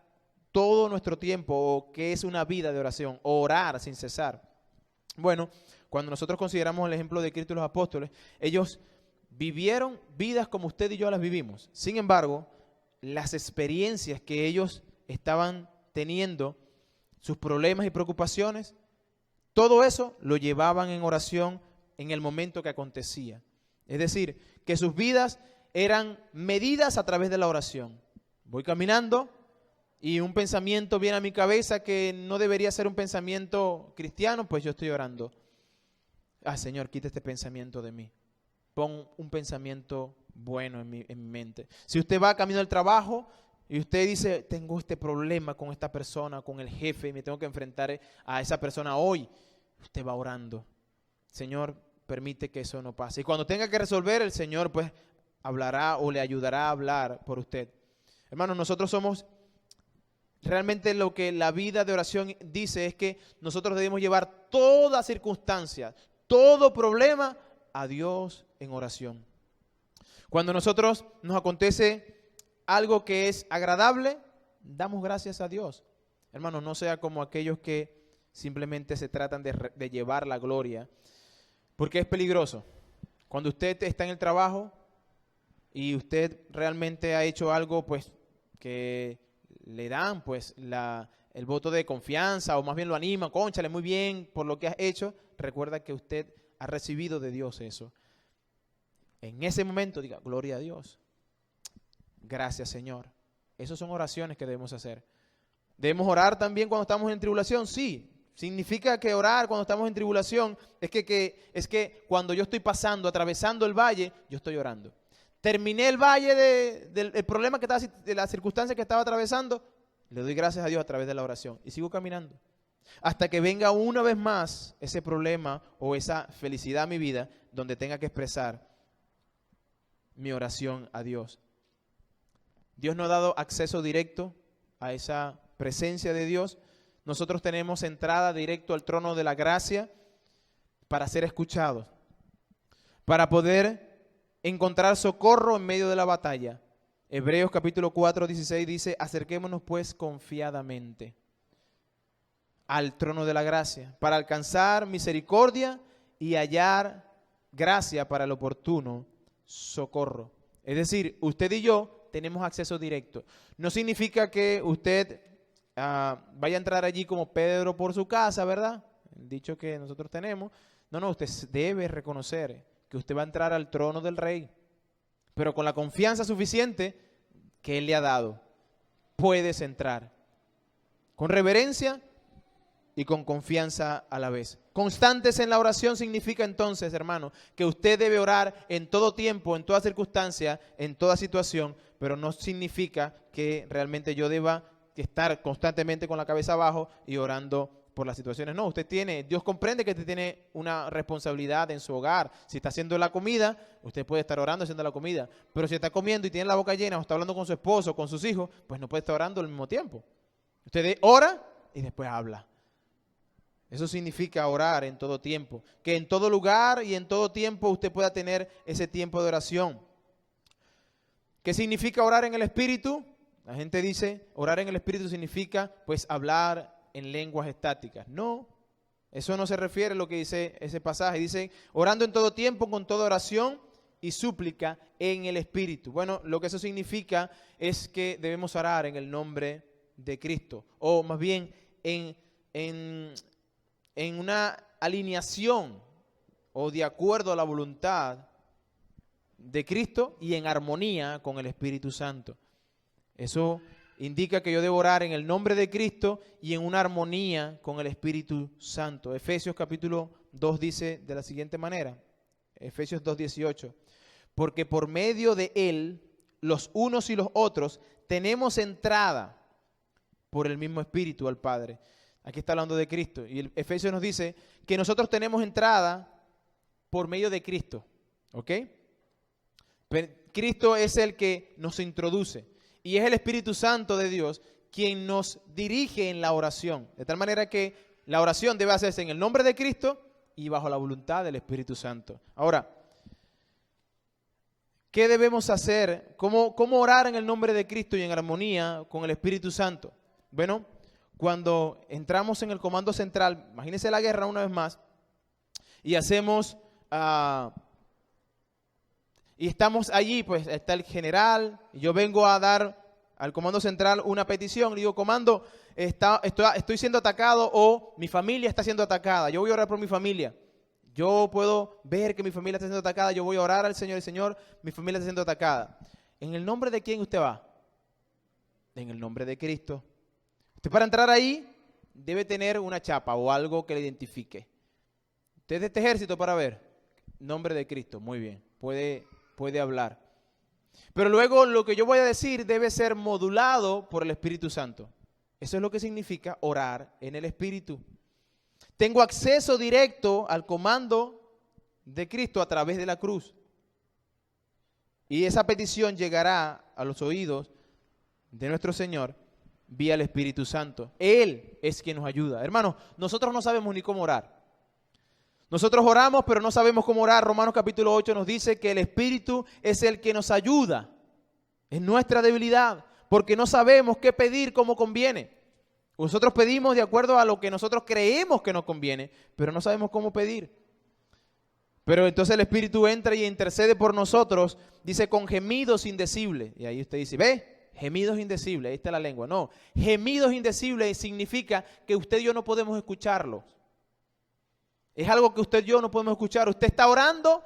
todo nuestro tiempo o qué es una vida de oración? Orar sin cesar. Bueno, cuando nosotros consideramos el ejemplo de Cristo y los apóstoles, ellos vivieron vidas como usted y yo las vivimos. Sin embargo, las experiencias que ellos estaban teniendo, sus problemas y preocupaciones, todo eso lo llevaban en oración en el momento que acontecía. Es decir, que sus vidas eran medidas a través de la oración. Voy caminando y un pensamiento viene a mi cabeza que no debería ser un pensamiento cristiano, pues yo estoy orando. Señor, quita este pensamiento de mí. Pon un pensamiento bueno en mi mente. Si usted va camino al trabajo y usted dice, tengo este problema con esta persona, con el jefe, y me tengo que enfrentar a esa persona hoy, usted va orando. Señor, permite que eso no pase. Y cuando tenga que resolver, el Señor pues hablará o le ayudará a hablar por usted. Hermanos, nosotros somos, realmente lo que la vida de oración dice es que nosotros debemos llevar toda circunstancia, todo problema a Dios en oración. Cuando nosotros nos acontece algo que es agradable, damos gracias a Dios. Hermanos, no sea como aquellos que simplemente se tratan de llevar la gloria, porque es peligroso. Cuando usted está en el trabajo y usted realmente ha hecho algo pues que le dan pues el voto de confianza o más bien lo anima, cónchale muy bien por lo que has hecho, recuerda que usted ha recibido de Dios eso. En ese momento diga, gloria a Dios. Gracias, Señor. Esas son oraciones que debemos hacer. ¿Debemos orar también cuando estamos en tribulación? Sí. Significa que orar cuando estamos en tribulación es que cuando yo estoy pasando, atravesando el valle, yo estoy orando. Terminé el valle del problema que estaba, de la circunstancia que estaba atravesando, le doy gracias a Dios a través de la oración y sigo caminando. Hasta que venga una vez más ese problema o esa felicidad a mi vida donde tenga que expresar mi oración a Dios. Dios nos ha dado acceso directo a esa presencia de Dios. Nosotros tenemos entrada directo al trono de la gracia para ser escuchados, para poder encontrar socorro en medio de la batalla. Hebreos capítulo 4, 16 dice, acerquémonos pues confiadamente al trono de la gracia, para alcanzar misericordia y hallar gracia para el oportuno socorro. Es decir, usted y yo tenemos acceso directo. No significa que usted vaya a entrar allí como Pedro por su casa, ¿verdad? el dicho que nosotros tenemos. No, usted debe reconocer que usted va a entrar al trono del Rey, pero con la confianza suficiente que Él le ha dado. Puedes entrar con reverencia y con confianza a la vez. Constantes en la oración significa entonces, hermano, que usted debe orar en todo tiempo, en toda circunstancia, en toda situación, pero no significa que realmente yo deba estar constantemente con la cabeza abajo y orando por las situaciones. No, Dios comprende que usted tiene una responsabilidad en su hogar. Si está haciendo la comida, usted puede estar orando haciendo la comida, pero si está comiendo y tiene la boca llena o está hablando con su esposo, con sus hijos, pues no puede estar orando al mismo tiempo. Usted ora y después habla. Eso significa orar en todo tiempo, que en todo lugar y en todo tiempo usted pueda tener ese tiempo de oración. ¿Qué significa orar en el Espíritu? La gente dice, orar en el Espíritu significa pues hablar en lenguas estáticas. No, eso no se refiere a lo que dice ese pasaje. Dice, orando en todo tiempo con toda oración y súplica en el Espíritu. Bueno, lo que eso significa es que debemos orar en el nombre de Cristo, o más bien en una alineación o de acuerdo a la voluntad de Cristo y en armonía con el Espíritu Santo. Eso indica que yo debo orar en el nombre de Cristo y en una armonía con el Espíritu Santo. Efesios capítulo 2 dice de la siguiente manera, Efesios 2:18, porque por medio de Él, los unos y los otros, tenemos entrada por el mismo Espíritu al Padre. Aquí está hablando de Cristo. Y el Efesios nos dice que nosotros tenemos entrada por medio de Cristo. ¿Ok? Pero Cristo es el que nos introduce. Y es el Espíritu Santo de Dios quien nos dirige en la oración. De tal manera que la oración debe hacerse en el nombre de Cristo y bajo la voluntad del Espíritu Santo. Ahora, ¿qué debemos hacer? ¿Cómo orar en el nombre de Cristo y en armonía con el Espíritu Santo? Bueno, cuando entramos en el comando central, imagínense la guerra una vez más, y hacemos, y estamos allí, pues está el general, y yo vengo a dar al comando central una petición, le digo, comando, estoy siendo atacado o mi familia está siendo atacada, yo voy a orar por mi familia. Yo puedo ver que mi familia está siendo atacada, yo voy a orar al Señor, el Señor, mi familia está siendo atacada. ¿En el nombre de quién usted va? En el nombre de Cristo. Usted para entrar ahí debe tener una chapa o algo que le identifique. Usted es de este ejército para ver. Nombre de Cristo, muy bien, puede hablar. Pero luego lo que yo voy a decir debe ser modulado por el Espíritu Santo. Eso es lo que significa orar en el Espíritu. Tengo acceso directo al comando de Cristo a través de la cruz. Y esa petición llegará a los oídos de nuestro Señor vía el Espíritu Santo. Él es quien nos ayuda. Hermanos, nosotros no sabemos ni cómo orar. Nosotros oramos, pero no sabemos cómo orar. Romanos capítulo 8 nos dice que el Espíritu es el que nos ayuda en nuestra debilidad, porque no sabemos qué pedir como conviene. Nosotros pedimos de acuerdo a lo que nosotros creemos que nos conviene, pero no sabemos cómo pedir. Pero entonces el Espíritu entra y intercede por nosotros, dice con gemidos indecibles. Y ahí usted dice, ¿ve? Gemidos indecibles, ahí está la lengua. No, gemidos indecibles significa que usted y yo no podemos escucharlos. Es algo que usted y yo no podemos escuchar. Usted está orando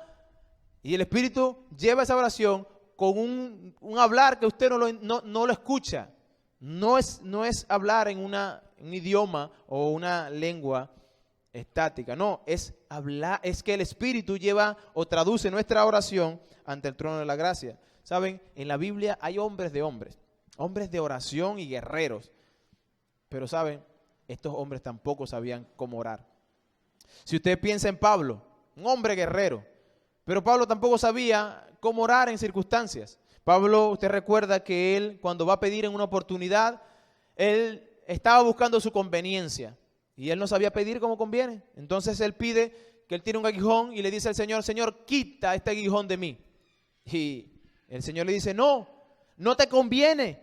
y el Espíritu lleva esa oración con un hablar que usted no lo escucha. No es hablar en un idioma o una lengua estática. No, es hablar, es que el Espíritu lleva o traduce nuestra oración ante el trono de la gracia. Saben, en la Biblia hay hombres de oración y guerreros. Pero saben, estos hombres tampoco sabían cómo orar. Si usted piensa en Pablo, un hombre guerrero, pero Pablo tampoco sabía cómo orar en circunstancias. Pablo, usted recuerda que él, cuando va a pedir en una oportunidad, él estaba buscando su conveniencia y él no sabía pedir como conviene. Entonces él pide que él tiene un aguijón y le dice al Señor, Señor, quita este aguijón de mí. Y el Señor le dice, no te conviene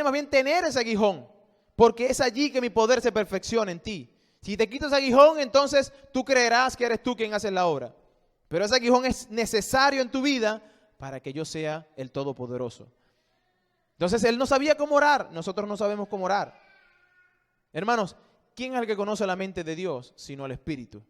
más bien tener ese aguijón, porque es allí que mi poder se perfecciona en ti. Si te quitas ese aguijón, entonces tú creerás que eres tú quien hace la obra. Pero ese aguijón es necesario en tu vida para que yo sea el Todopoderoso. Entonces él no sabía cómo orar, nosotros no sabemos cómo orar. Hermanos, ¿quién es el que conoce la mente de Dios sino el Espíritu?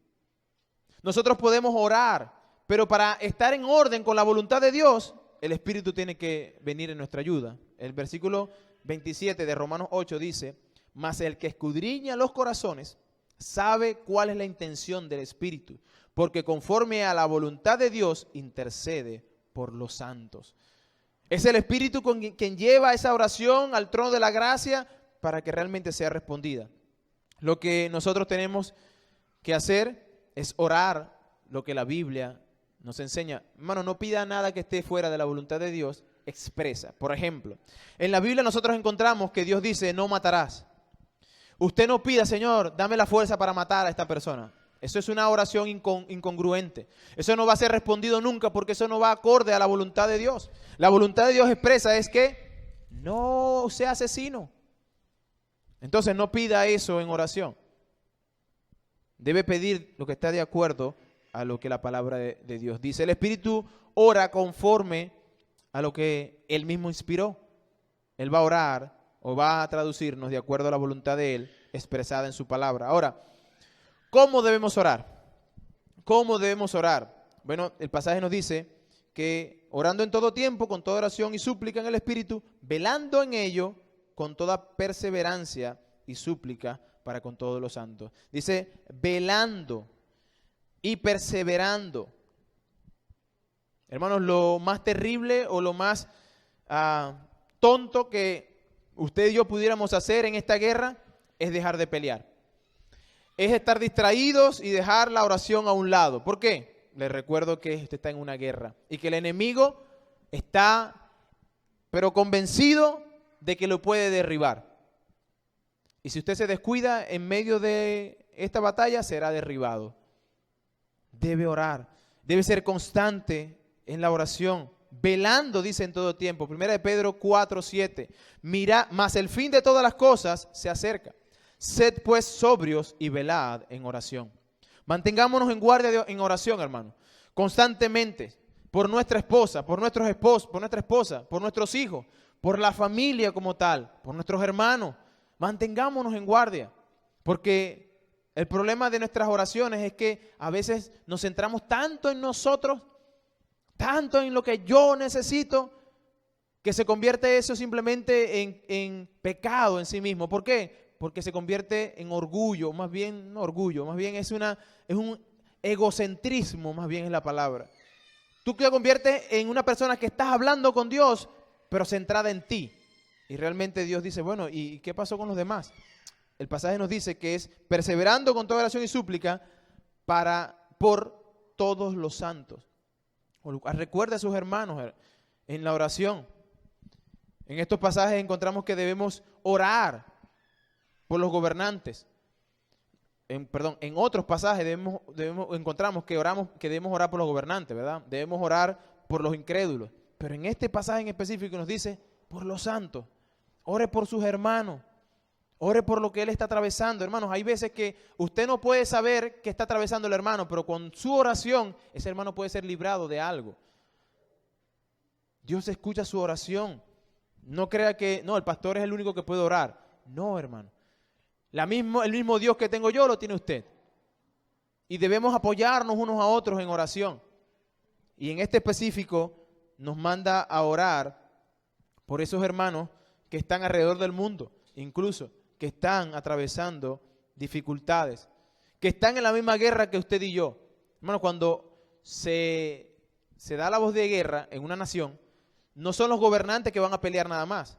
Nosotros podemos orar, pero para estar en orden con la voluntad de Dios, el Espíritu tiene que venir en nuestra ayuda. El versículo 27 de Romanos 8 dice: mas el que escudriña los corazones sabe cuál es la intención del Espíritu, porque conforme a la voluntad de Dios intercede por los santos. Es el Espíritu quien lleva esa oración al trono de la gracia para que realmente sea respondida. Lo que nosotros tenemos que hacer es orar lo que la Biblia nos enseña. Hermano, no pida nada que esté fuera de la voluntad de Dios, expresa. Por ejemplo, en la Biblia nosotros encontramos que Dios dice: no matarás. Usted no pida: Señor, dame la fuerza para matar a esta persona. Eso es una oración incongruente. Eso no va a ser respondido nunca, porque eso no va acorde a la voluntad de Dios. La voluntad de Dios expresa es que no sea asesino. Entonces no pida eso en oración. Debe pedir lo que está de acuerdo a lo que la palabra de Dios dice. El Espíritu ora conforme a lo que Él mismo inspiró. Él va a orar o va a traducirnos de acuerdo a la voluntad de Él expresada en su palabra. Ahora, ¿cómo debemos orar? ¿Cómo debemos orar? Bueno, el pasaje nos dice que orando en todo tiempo, con toda oración y súplica en el Espíritu, velando en ello con toda perseverancia y súplica para con todos los santos. Dice velando y perseverando. Hermanos, lo más terrible o lo más tonto que usted y yo pudiéramos hacer en esta guerra es dejar de pelear. Es estar distraídos y dejar la oración a un lado. ¿Por qué? Les recuerdo que usted está en una guerra y que el enemigo está, pero convencido de que lo puede derribar. Y si usted se descuida en medio de esta batalla, será derribado. Debe orar, debe ser constante en la oración, velando, dice, en todo tiempo. 1 de Pedro 4:7. Mira, mas el fin de todas las cosas se acerca. Sed pues sobrios y velad en oración. Mantengámonos en guardia en oración, hermano, constantemente, por nuestra esposa, por nuestros esposos, por nuestra esposa, por nuestros hijos, por la familia como tal, por nuestros hermanos. Mantengámonos en guardia, porque el problema de nuestras oraciones es que a veces nos centramos tanto en nosotros, tanto en lo que yo necesito, que se convierte eso simplemente en pecado en sí mismo. ¿Por qué? Porque se convierte en orgullo, más bien no orgullo, más bien es un egocentrismo, más bien es la palabra. Tú te conviertes en una persona que estás hablando con Dios, pero centrada en ti. Y realmente Dios dice: bueno, ¿y qué pasó con los demás? El pasaje nos dice que es perseverando con toda oración y súplica por todos los santos. Recuerde a sus hermanos en la oración. En estos pasajes encontramos que debemos orar por los gobernantes. En otros pasajes encontramos que debemos orar por los gobernantes, ¿verdad? Debemos orar por los incrédulos. Pero en este pasaje en específico nos dice por los santos. Ore por sus hermanos. Ore por lo que él está atravesando. Hermanos, hay veces que usted no puede saber qué está atravesando el hermano, pero con su oración ese hermano puede ser librado de algo. Dios escucha su oración. No crea que el pastor es el único que puede orar. No, hermano. El mismo Dios que tengo yo lo tiene usted. Y debemos apoyarnos unos a otros en oración. Y en este específico nos manda a orar por esos hermanos que están alrededor del mundo, incluso que están atravesando dificultades, que están en la misma guerra que usted y yo. Hermano, cuando se da la voz de guerra en una nación, no son los gobernantes que van a pelear nada más.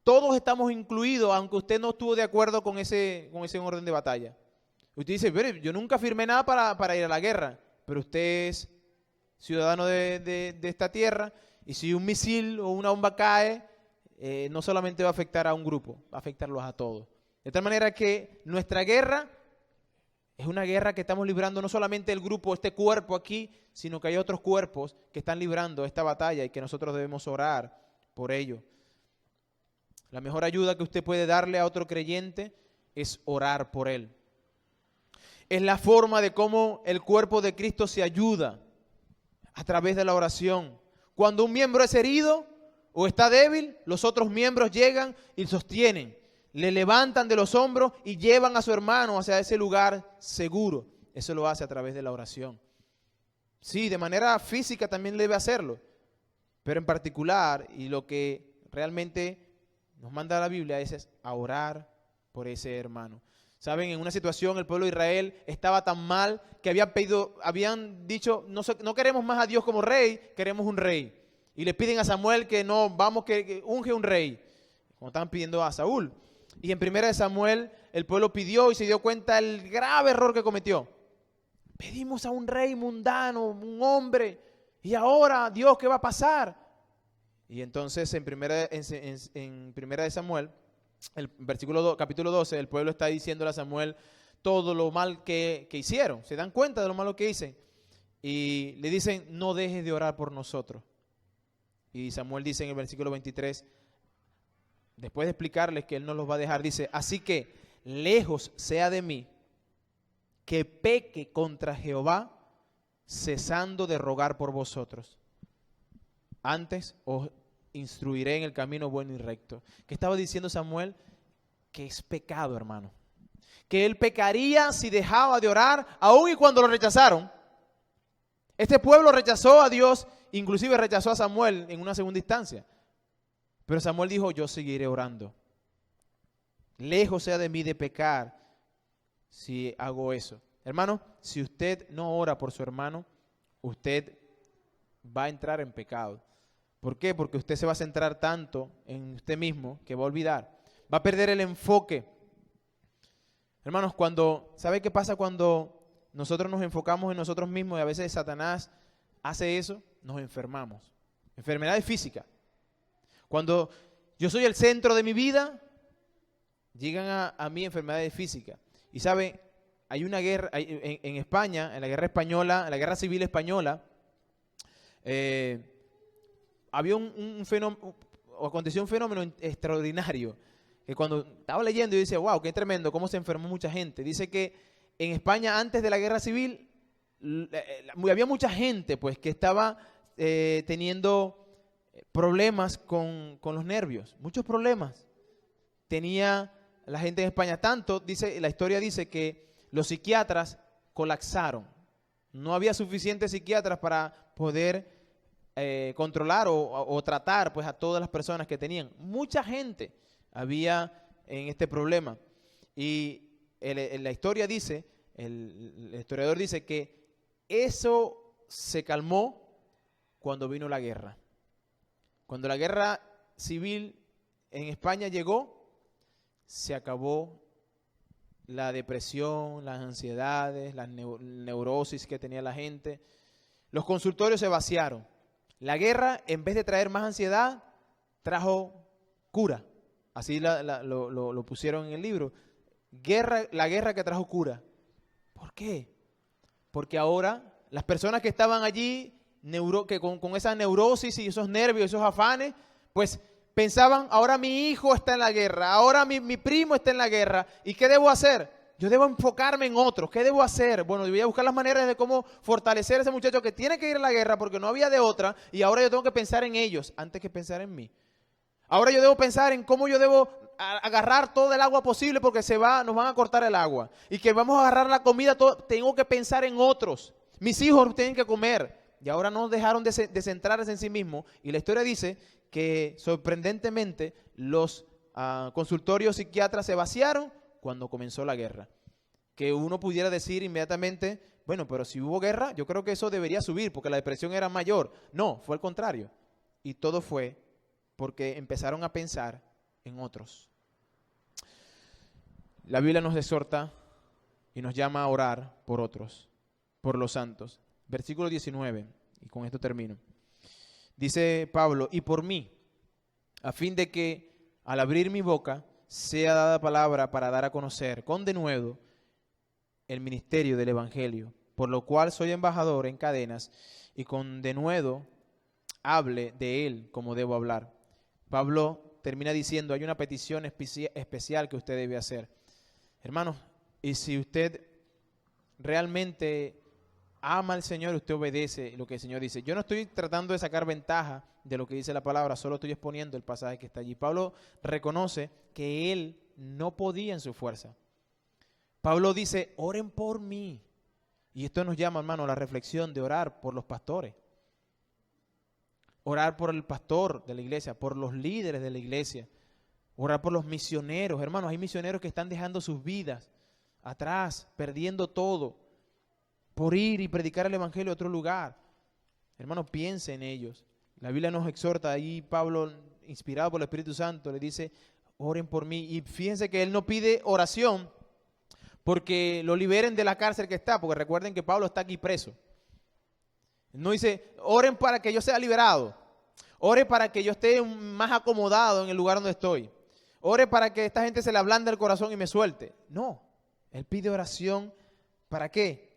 Todos estamos incluidos, aunque usted no estuvo de acuerdo con ese orden de batalla. Usted dice: pero yo nunca firmé nada para ir a la guerra, pero usted es ciudadano de esta tierra, y si un misil o una bomba cae, no solamente va a afectar a un grupo, va a afectarlos a todos. De tal manera que nuestra guerra es una guerra que estamos librando no solamente el grupo, este cuerpo aquí, sino que hay otros cuerpos que están librando esta batalla y que nosotros debemos orar por ello. La mejor ayuda que usted puede darle a otro creyente es orar por él. Es la forma de cómo el cuerpo de Cristo se ayuda a través de la oración. Cuando un miembro es herido o está débil, los otros miembros llegan y sostienen. le levantan de los hombros y llevan a su hermano hacia ese lugar seguro. Eso lo hace a través de la oración. Sí, de manera física también debe hacerlo, pero en particular, y lo que realmente nos manda la Biblia es a orar por ese hermano. Saben, en una situación el pueblo de Israel estaba tan mal que habían dicho, no queremos más a Dios como rey, queremos un rey. Y le piden a Samuel que no, vamos, que unge un rey, como estaban pidiendo a Saúl. Y en 1 Samuel el pueblo pidió y se dio cuenta del grave error que cometió. Pedimos a un rey mundano, un hombre, y ahora, Dios, ¿qué va a pasar? Y entonces en primera de Samuel, el capítulo 12, el pueblo está diciéndole a Samuel todo lo mal que hicieron. Se dan cuenta de lo malo que hice. Y le dicen, no dejes de orar por nosotros. Y Samuel dice en el versículo 23, después de explicarles que él no los va a dejar, dice, así que lejos sea de mí que peque contra Jehová, cesando de rogar por vosotros. Antes os instruiré en el camino bueno y recto. ¿Qué estaba diciendo Samuel? Que es pecado, hermano. Que él pecaría si dejaba de orar, aun y cuando lo rechazaron. Este pueblo rechazó a Dios, inclusive rechazó a Samuel en una segunda instancia. Pero Samuel dijo, yo seguiré orando. Lejos sea de mí de pecar si hago eso. Hermano, si usted no ora por su hermano, usted va a entrar en pecado. ¿Por qué? Porque usted se va a centrar tanto en usted mismo que va a olvidar. Va a perder el enfoque. Hermanos, ¿sabe qué pasa cuando nosotros nos enfocamos en nosotros mismos y a veces Satanás hace eso? Nos enfermamos. Enfermedades físicas. Cuando yo soy el centro de mi vida, llegan a mí enfermedades físicas. Y sabe, hay una guerra en España, en la guerra española, en la guerra civil española, había un fenómeno, o aconteció un fenómeno extraordinario, que cuando estaba leyendo yo decía, wow, qué tremendo, cómo se enfermó mucha gente. Dice que en España antes de la guerra civil había mucha gente pues que estaba teniendo problemas con los nervios, muchos problemas. Tenía la gente en España, la historia dice que los psiquiatras colapsaron. No había suficientes psiquiatras para poder controlar o tratar pues a todas las personas que tenían. Mucha gente había en este problema. Y la historia dice, el historiador dice que eso se calmó cuando vino la guerra. Cuando la guerra civil en España llegó, se acabó la depresión, las ansiedades, las neurosis que tenía la gente. Los consultorios se vaciaron. La guerra, en vez de traer más ansiedad, trajo cura. Así lo pusieron en el libro. La guerra que trajo cura. ¿Por qué? Porque ahora las personas que estaban allí con esa neurosis y esos nervios, esos afanes, pues pensaban, ahora mi hijo está en la guerra, ahora mi primo está en la guerra, ¿y qué debo hacer? Yo debo enfocarme en otros, ¿qué debo hacer? Bueno, voy a buscar las maneras de cómo fortalecer a ese muchacho que tiene que ir a la guerra porque no había de otra, y ahora yo tengo que pensar en ellos antes que pensar en mí. Ahora yo debo pensar en cómo yo debo agarrar todo el agua posible porque nos van a cortar el agua, y que vamos a agarrar la comida, tengo que pensar en otros. Mis hijos tienen que comer. Y ahora no dejaron de centrarse en sí mismos. Y la historia dice que sorprendentemente los consultorios psiquiatras se vaciaron cuando comenzó la guerra. Que uno pudiera decir inmediatamente, bueno, pero si hubo guerra, yo creo que eso debería subir porque la depresión era mayor. No, fue al contrario. Y todo fue porque empezaron a pensar en otros. La Biblia nos exhorta y nos llama a orar por otros, por los santos. Versículo 19, y con esto termino. Dice Pablo, y por mí, a fin de que al abrir mi boca sea dada palabra para dar a conocer con denuedo el ministerio del Evangelio, por lo cual soy embajador en cadenas y con denuedo hable de él como debo hablar. Pablo termina diciendo, hay una petición especial que usted debe hacer. Hermanos, y si usted realmente ama al Señor, usted obedece lo que el Señor dice. Yo no estoy tratando de sacar ventaja de lo que dice la palabra, solo estoy exponiendo el pasaje que está allí. Pablo reconoce que él no podía en su fuerza. Pablo dice, oren por mí. Y esto nos llama, hermano, a la reflexión de orar por los pastores. Orar por el pastor de la iglesia, por los líderes de la iglesia. Orar por los misioneros. Hermanos, hay misioneros que están dejando sus vidas atrás, perdiendo todo, por ir y predicar el evangelio a otro lugar. Hermanos, piense en ellos. La Biblia nos exhorta, ahí Pablo, inspirado por el Espíritu Santo, le dice, oren por mí. Y fíjense que él no pide oración porque lo liberen de la cárcel que está, porque recuerden que Pablo está aquí preso. No dice, oren para que yo sea liberado. Ore para que yo esté más acomodado en el lugar donde estoy. Ore para que esta gente se le ablande el corazón y me suelte. No, él pide oración, ¿para qué?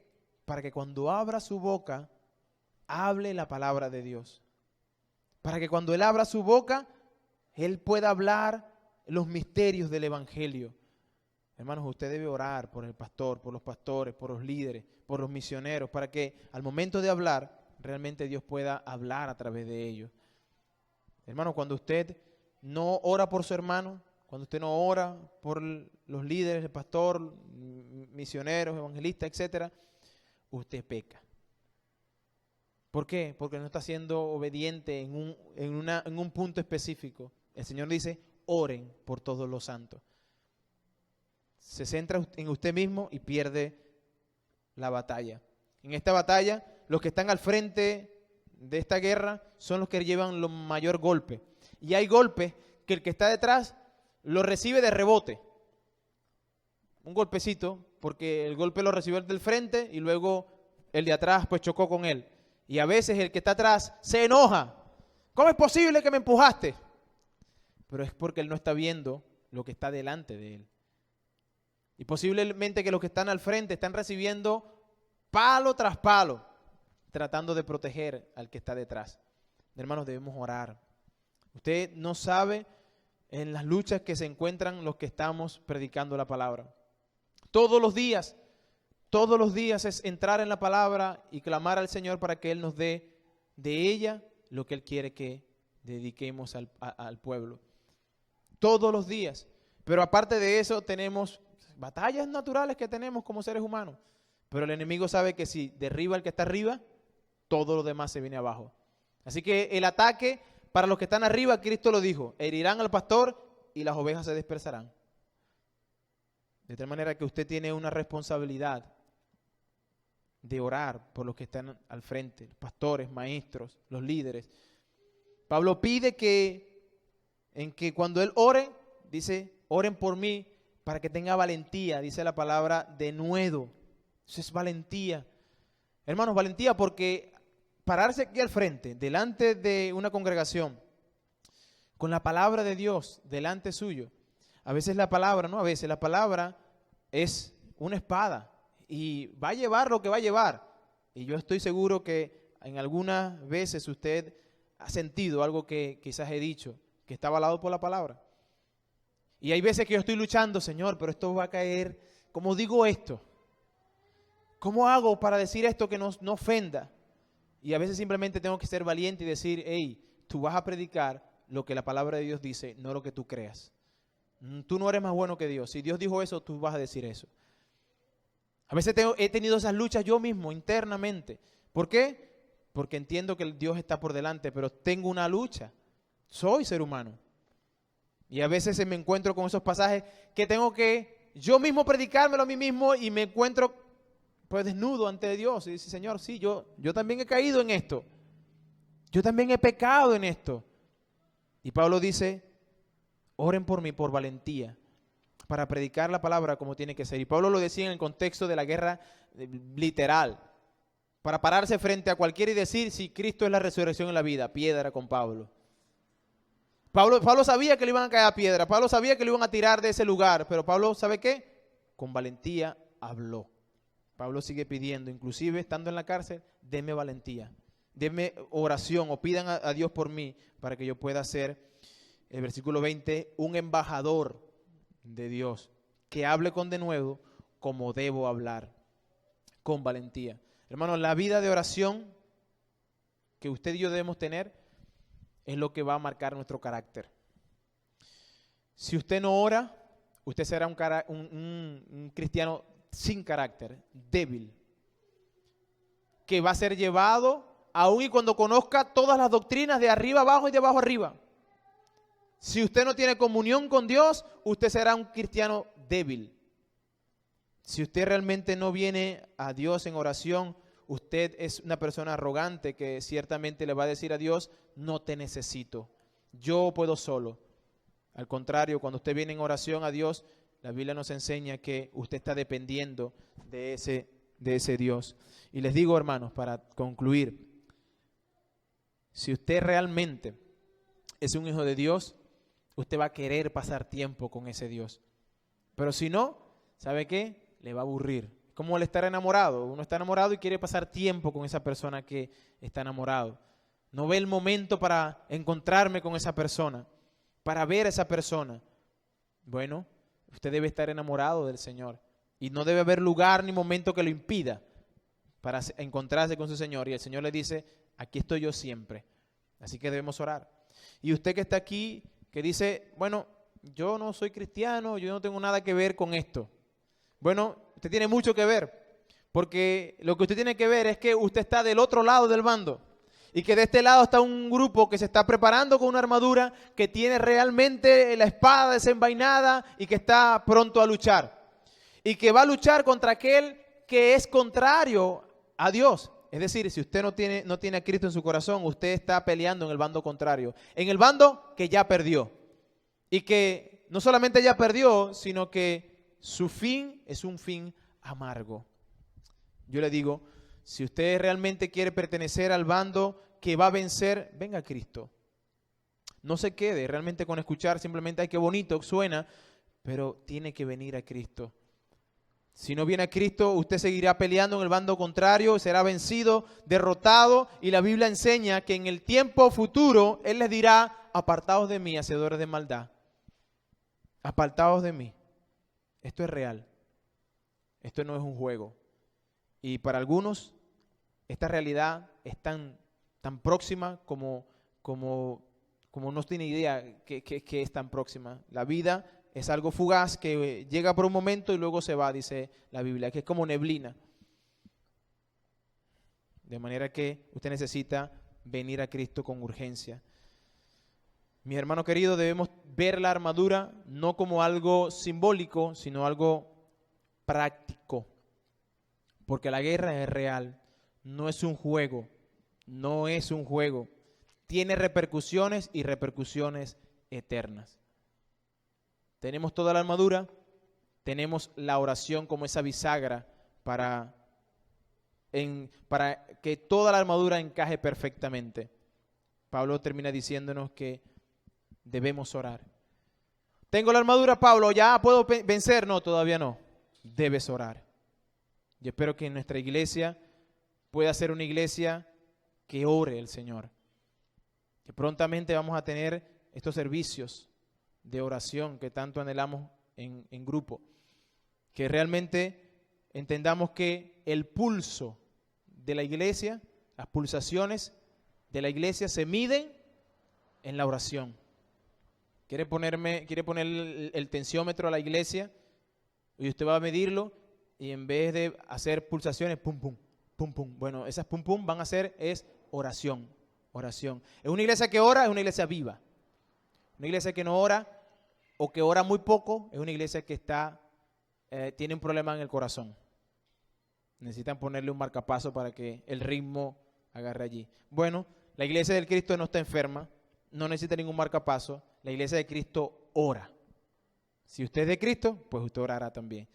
Para que cuando abra su boca, hable la palabra de Dios. Para que cuando él abra su boca, él pueda hablar los misterios del evangelio. Hermanos, usted debe orar por el pastor, por los pastores, por los líderes, por los misioneros, para que al momento de hablar, realmente Dios pueda hablar a través de ellos. Hermanos, cuando usted no ora por su hermano, cuando usted no ora por los líderes, el pastor, misioneros, evangelistas, etcétera, usted peca. ¿Por qué? Porque no está siendo obediente en un punto específico. El Señor dice, oren por todos los santos. Se centra en usted mismo y pierde la batalla. En esta batalla, los que están al frente de esta guerra son los que llevan los mayor golpe. Y hay golpes que el que está detrás lo recibe de rebote. Un golpecito, porque el golpe lo recibió el del frente y luego el de atrás pues chocó con él. Y a veces el que está atrás se enoja. ¿Cómo es posible que me empujaste? Pero es porque él no está viendo lo que está delante de él. Y posiblemente que los que están al frente están recibiendo palo tras palo, tratando de proteger al que está detrás. Hermanos, debemos orar. Usted no sabe en las luchas que se encuentran los que estamos predicando la palabra. Todos los días es entrar en la palabra y clamar al Señor para que Él nos dé de ella lo que Él quiere que dediquemos al pueblo. Todos los días. Pero aparte de eso tenemos batallas naturales que tenemos como seres humanos. Pero el enemigo sabe que si derriba al que está arriba, todo lo demás se viene abajo. Así que el ataque para los que están arriba, Cristo lo dijo, herirán al pastor y las ovejas se dispersarán. De tal manera que usted tiene una responsabilidad de orar por los que están al frente, los pastores, maestros, los líderes. Pablo pide que cuando él ore, dice, oren por mí para que tenga valentía, dice la palabra denuedo. Eso es valentía. Hermanos, valentía porque pararse aquí al frente, delante de una congregación, con la palabra de Dios delante suyo. A veces la palabra, no a veces, la palabra es una espada y va a llevar lo que va a llevar. Y yo estoy seguro que en algunas veces usted ha sentido algo que quizás he dicho, que está avalado por la palabra. Y hay veces que yo estoy luchando, Señor, pero esto va a caer. ¿Cómo digo esto? ¿Cómo hago para decir esto que no ofenda? Y a veces simplemente tengo que ser valiente y decir, hey, tú vas a predicar lo que la palabra de Dios dice, no lo que tú creas. Tú no eres más bueno que Dios. Si Dios dijo eso, tú vas a decir eso. A veces he tenido esas luchas yo mismo, internamente. ¿Por qué? Porque entiendo que Dios está por delante, pero tengo una lucha. Soy ser humano. Y a veces me encuentro con esos pasajes que tengo que yo mismo predicármelo a mí mismo y me encuentro pues desnudo ante Dios. Y dice, Señor, sí, yo también he caído en esto. Yo también he pecado en esto. Y Pablo dice, oren por mí por valentía, para predicar la palabra como tiene que ser. Y Pablo lo decía en el contexto de la guerra literal, para pararse frente a cualquiera y decir, si Cristo es la resurrección en la vida, piedra con Pablo. Pablo sabía que le iban a caer a piedra, Pablo sabía que le iban a tirar de ese lugar, pero Pablo, ¿sabe qué? Con valentía habló. Pablo sigue pidiendo, inclusive estando en la cárcel, denme valentía, denme oración o pidan a Dios por mí para que yo pueda ser, el versículo 20, un embajador de Dios, que hable con denuedo como debo hablar, con valentía. Hermanos, la vida de oración que usted y yo debemos tener es lo que va a marcar nuestro carácter. Si usted no ora, usted será un cristiano sin carácter, débil, que va a ser llevado aún y cuando conozca todas las doctrinas de arriba abajo y de abajo arriba. Si usted no tiene comunión con Dios, usted será un cristiano débil. Si usted realmente no viene a Dios en oración, usted es una persona arrogante que ciertamente le va a decir a Dios, no te necesito, yo puedo solo. Al contrario, cuando usted viene en oración a Dios, la Biblia nos enseña que usted está dependiendo de ese Dios. Y les digo, hermanos, para concluir, si usted realmente es un hijo de Dios, usted va a querer pasar tiempo con ese Dios. Pero si no, ¿sabe qué? Le va a aburrir. Como el estar enamorado. Uno está enamorado y quiere pasar tiempo con esa persona que está enamorado. No ve el momento para encontrarme con esa persona, para ver a esa persona. Bueno, usted debe estar enamorado del Señor. Y no debe haber lugar ni momento que lo impida para encontrarse con su Señor. Y el Señor le dice, aquí estoy yo siempre. Así que debemos orar. Y usted que está aquí, que dice, bueno, yo no soy cristiano, yo no tengo nada que ver con esto. Bueno, usted tiene mucho que ver, porque lo que usted tiene que ver es que usted está del otro lado del bando y que de este lado está un grupo que se está preparando con una armadura, que tiene realmente la espada desenvainada y que está pronto a luchar. Y que va a luchar contra aquel que es contrario a Dios. Es decir, si usted no tiene a Cristo en su corazón, usted está peleando en el bando contrario, en el bando que ya perdió. Y que no solamente ya perdió, sino que su fin es un fin amargo. Yo le digo, si usted realmente quiere pertenecer al bando que va a vencer, venga a Cristo. No se quede realmente con escuchar simplemente, ay, qué bonito suena, pero tiene que venir a Cristo. Si no viene a Cristo, usted seguirá peleando en el bando contrario, será vencido, derrotado, y la Biblia enseña que en el tiempo futuro Él les dirá, apartaos de mí, hacedores de maldad. Apartaos de mí. Esto es real. Esto no es un juego. Y para algunos, esta realidad es tan próxima como no tiene idea que es tan próxima. La vida es algo fugaz que llega por un momento y luego se va, dice la Biblia, que es como neblina. De manera que usted necesita venir a Cristo con urgencia. Mi hermano querido, debemos ver la armadura no como algo simbólico, sino algo práctico. Porque la guerra es real, no es un juego, no es un juego. Tiene repercusiones y repercusiones eternas. Tenemos toda la armadura, tenemos la oración como esa bisagra para que toda la armadura encaje perfectamente. Pablo termina diciéndonos que debemos orar. ¿Tengo la armadura, Pablo? ¿Ya puedo vencer? No, todavía no. Debes orar. Yo espero que nuestra iglesia pueda ser una iglesia que ore al Señor. Que prontamente vamos a tener estos servicios de oración que tanto anhelamos en grupo. Que realmente entendamos que el pulso de la iglesia, las pulsaciones de la iglesia se miden en la oración. Quiere poner el tensiómetro a la iglesia y usted va a medirlo y en vez de hacer pulsaciones, pum, pum, pum, pum. Bueno, esas pum, pum van a hacer es oración, oración. Es una iglesia que ora, es una iglesia viva. Una iglesia que no ora o que ora muy poco, es una iglesia que tiene un problema en el corazón. Necesitan ponerle un marcapaso para que el ritmo agarre allí. Bueno, la iglesia del Cristo no está enferma, no necesita ningún marcapaso. La iglesia de Cristo ora. Si usted es de Cristo, pues usted orará también.